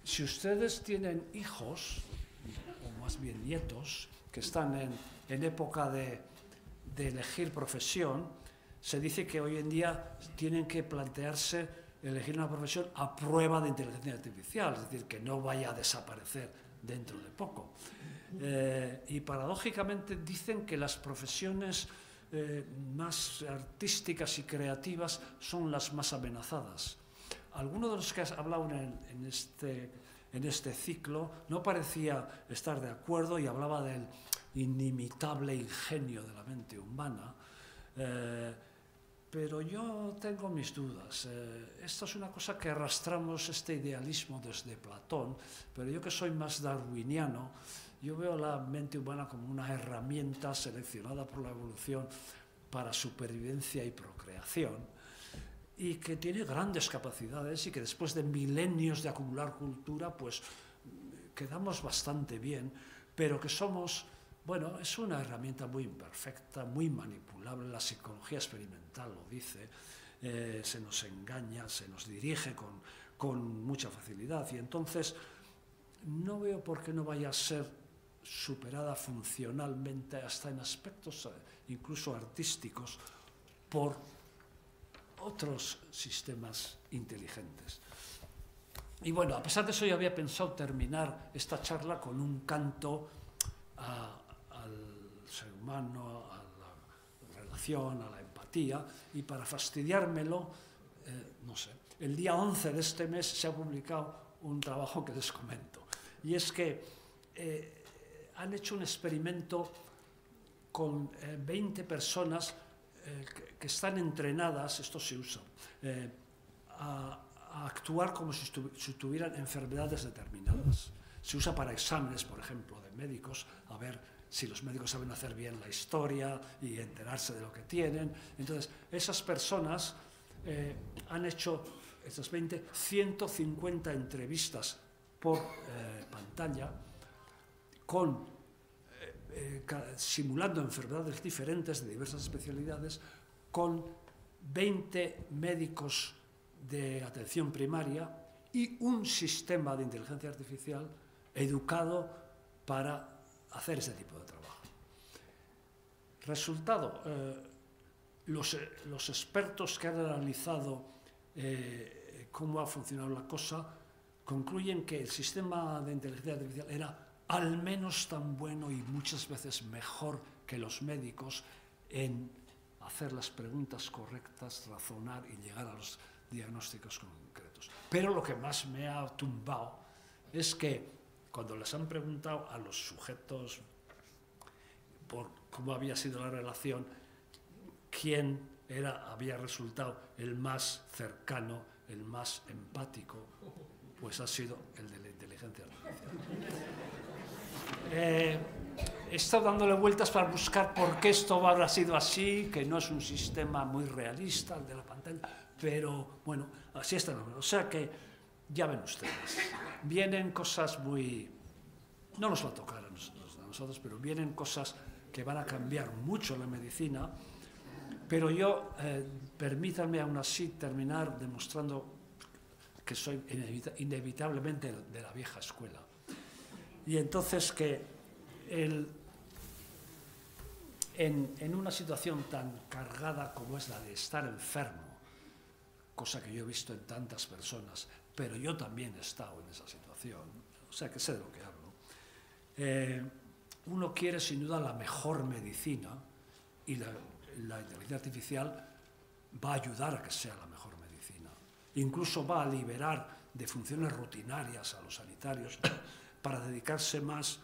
Si ustedes tienen hijos, o más bien nietos, que están en época de elegir profesión, se dice que hoy en día tienen que plantearse elegir una profesión a prueba de inteligencia artificial, es decir, que no vaya a desaparecer dentro de poco. Y paradójicamente dicen que las profesiones más artísticas y creativas son las más amenazadas. Alguno de los que has hablado en este ciclo no parecía estar de acuerdo y hablaba del inimitable ingenio de la mente humana, pero yo tengo mis dudas. Esto es una cosa que arrastramos, este idealismo desde Platón, pero yo que soy más darwiniano, yo veo la mente humana como una herramienta seleccionada por la evolución para supervivencia y procreación, y que tiene grandes capacidades y que después de milenios de acumular cultura, pues quedamos bastante bien, pero que somos, bueno, es una herramienta muy imperfecta, muy manipulable, la psicología experimental lo dice, se nos engaña, se nos dirige con mucha facilidad, y entonces no veo por qué no vaya a ser superada funcionalmente, hasta en aspectos incluso artísticos, por otros sistemas inteligentes. Y bueno, a pesar de eso, yo había pensado terminar esta charla con un canto al ser humano, a la relación, a la empatía, y para fastidiármelo, no sé, el día 11 de este mes se ha publicado un trabajo que les comento, y es que han hecho un experimento con 20 personas que están entrenadas, esto se usa, a actuar como si tuvieran enfermedades determinadas. Se usa para exámenes, por ejemplo, de médicos, a ver si los médicos saben hacer bien la historia y enterarse de lo que tienen. Entonces, esas personas han hecho, esas 20, 150 entrevistas por pantalla, simulando enfermedades diferentes de diversas especialidades, con 20 médicos de atención primaria y un sistema de inteligencia artificial educado para hacer ese tipo de trabajo. Resultado, los expertos que han analizado cómo ha funcionado la cosa concluyen que el sistema de inteligencia artificial era al menos tan bueno y muchas veces mejor que los médicos en hacer las preguntas correctas, razonar y llegar a los diagnósticos concretos. Pero lo que más me ha tumbado es que cuando les han preguntado a los sujetos por cómo había sido la relación, quién había resultado el más cercano, el más empático, pues ha sido el de la inteligencia artificial. He estado dándole vueltas para buscar por qué esto habrá sido así, que no es un sistema muy realista el de la pantalla, pero bueno, así está. O sea que ya ven ustedes, vienen cosas muy... no nos va a tocar a nosotros, pero vienen cosas que van a cambiar mucho la medicina, pero yo, permítanme aún así terminar demostrando que soy inevitablemente de la vieja escuela. Y entonces que en una situación tan cargada como es la de estar enfermo, cosa que yo he visto en tantas personas, pero yo también he estado en esa situación, o sea que sé de lo que hablo, uno quiere sin duda la mejor medicina y la inteligencia artificial va a ayudar a que sea la mejor medicina. Incluso va a liberar de funciones rutinarias a los sanitarios para dedicarse más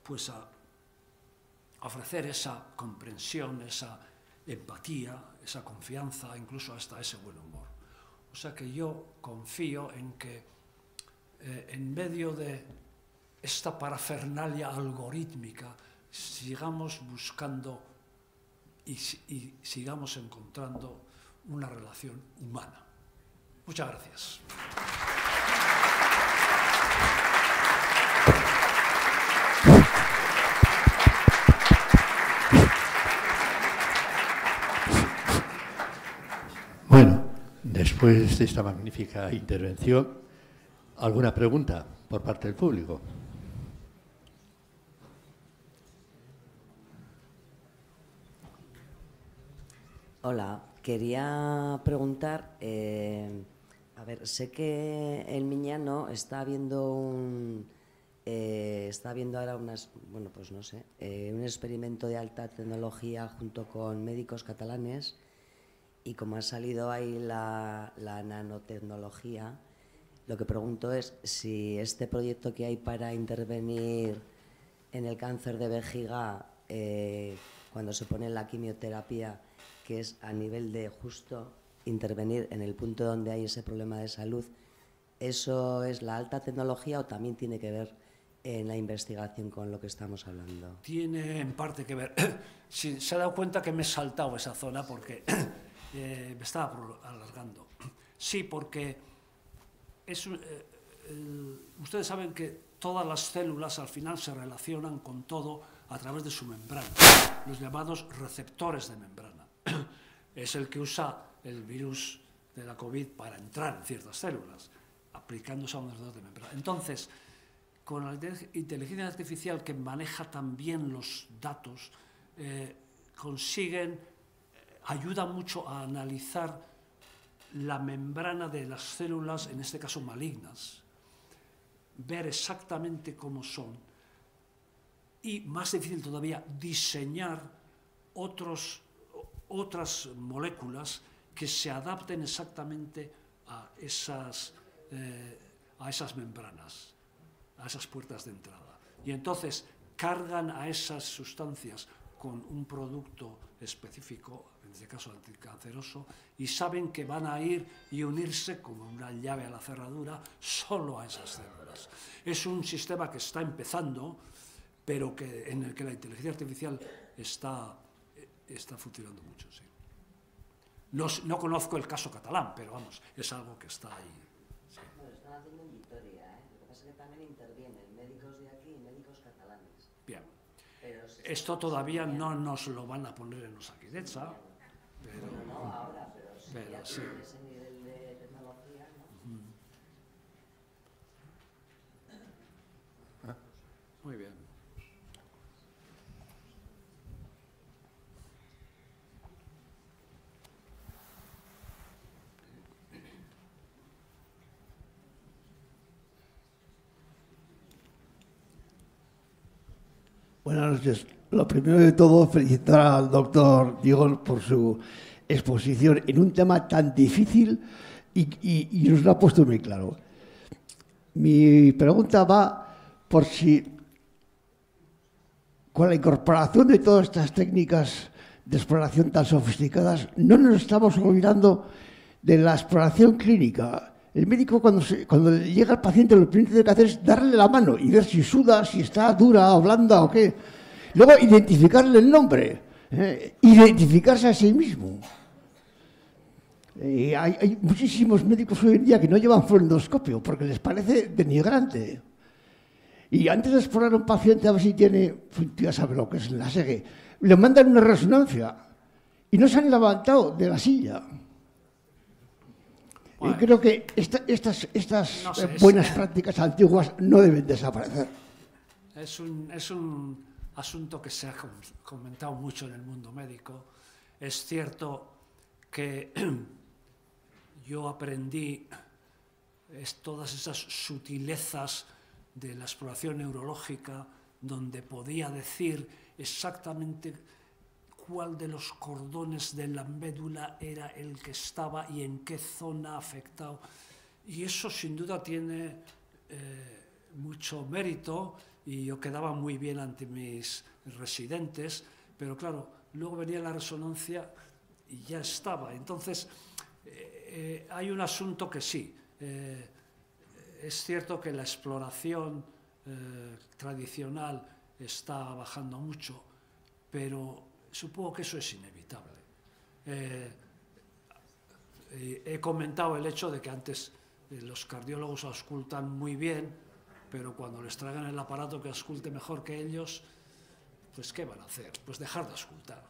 pues, a ofrecer esa comprensión, esa empatía, esa confianza, incluso hasta ese buen humor. O sea que yo confío en que en medio de esta parafernalia algorítmica sigamos buscando y sigamos encontrando una relación humana. Muchas gracias. Bueno, después de esta magnífica intervención, ¿alguna pregunta por parte del público? Hola, quería preguntar, a ver, sé que en Miñano está habiendo ahora bueno, pues no sé, un experimento de alta tecnología junto con médicos catalanes, y como ha salido ahí la nanotecnología, lo que pregunto es si este proyecto que hay para intervenir en el cáncer de vejiga, cuando se pone la quimioterapia, que es a nivel de justo intervenir en el punto donde hay ese problema de salud, ¿eso es la alta tecnología o también tiene que ver en la investigación con lo que estamos hablando? Tiene en parte que ver. Sí, se ha dado cuenta que me he saltado esa zona porque me estaba alargando. Sí, porque ustedes saben que todas las células al final se relacionan con todo a través de su membrana, los llamados receptores de membrana. Es el que usa el virus de la COVID para entrar en ciertas células, aplicándose a un receptor de membrana. Entonces, con la inteligencia artificial que maneja también los datos, ayuda mucho a analizar la membrana de las células, en este caso malignas, ver exactamente cómo son y, más difícil todavía, diseñar otras moléculas que se adapten exactamente a esas membranas, a esas puertas de entrada. Y entonces cargan a esas sustancias con un producto específico, en este caso anticanceroso, y saben que van a ir y unirse como una llave a la cerradura solo a esas células. Es un sistema que está empezando, pero en el que la inteligencia artificial está funcionando mucho, sí. No conozco el caso catalán, pero vamos, es algo que está ahí. Sí. Bueno, están haciendo en Vitoria, lo que pasa es que también intervienen médicos de aquí y médicos catalanes. Bien. Esto todavía no nos lo van a poner en Osakidetza, pero... Bueno, no ahora, pero sí, pero ya sí. tienen ese nivel de tecnología, ¿no? Muy bien. Buenas noches. Lo primero de todo, felicitar al doctor Diego por su exposición en un tema tan difícil y nos lo ha puesto muy claro. Mi pregunta va por si, con la incorporación de todas estas técnicas de exploración tan sofisticadas, no nos estamos olvidando de la exploración clínica. El médico, cuando llega al paciente, lo primero que tiene que hacer es darle la mano y ver si suda, si está dura o blanda o qué. Luego, identificarle el nombre, identificarse a sí mismo. Hay muchísimos médicos hoy en día que no llevan fluoroscopio porque les parece denigrante. Y antes de explorar a un paciente a ver si tiene, ya sabe lo que es la SEGE, le mandan una resonancia y no se han levantado de la silla. Bueno, y creo que estas no sé, buenas prácticas antiguas no deben desaparecer. Es un asunto que se ha comentado mucho en el mundo médico. Es cierto que yo aprendí todas esas sutilezas de la exploración neurológica, donde podía decir exactamente cuál de los cordones de la médula era el que estaba y en qué zona afectado. Y eso sin duda tiene mucho mérito, y yo quedaba muy bien ante mis residentes, pero claro, luego venía la resonancia y ya estaba. Entonces, hay un asunto que sí, es cierto que la exploración tradicional está bajando mucho, pero supongo que eso es inevitable. He comentado el hecho de que antes los cardiólogos auscultan muy bien, pero cuando les traigan el aparato que ausculte mejor que ellos, pues ¿qué van a hacer? Pues dejar de auscultar.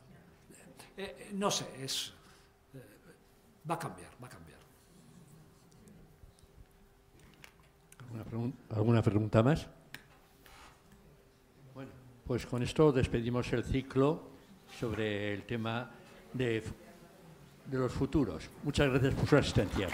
No sé, va a cambiar, va a cambiar. ¿Alguna pregunta más? Bueno, pues con esto despedimos el ciclo sobre el tema de los futuros. Muchas gracias por su asistencia.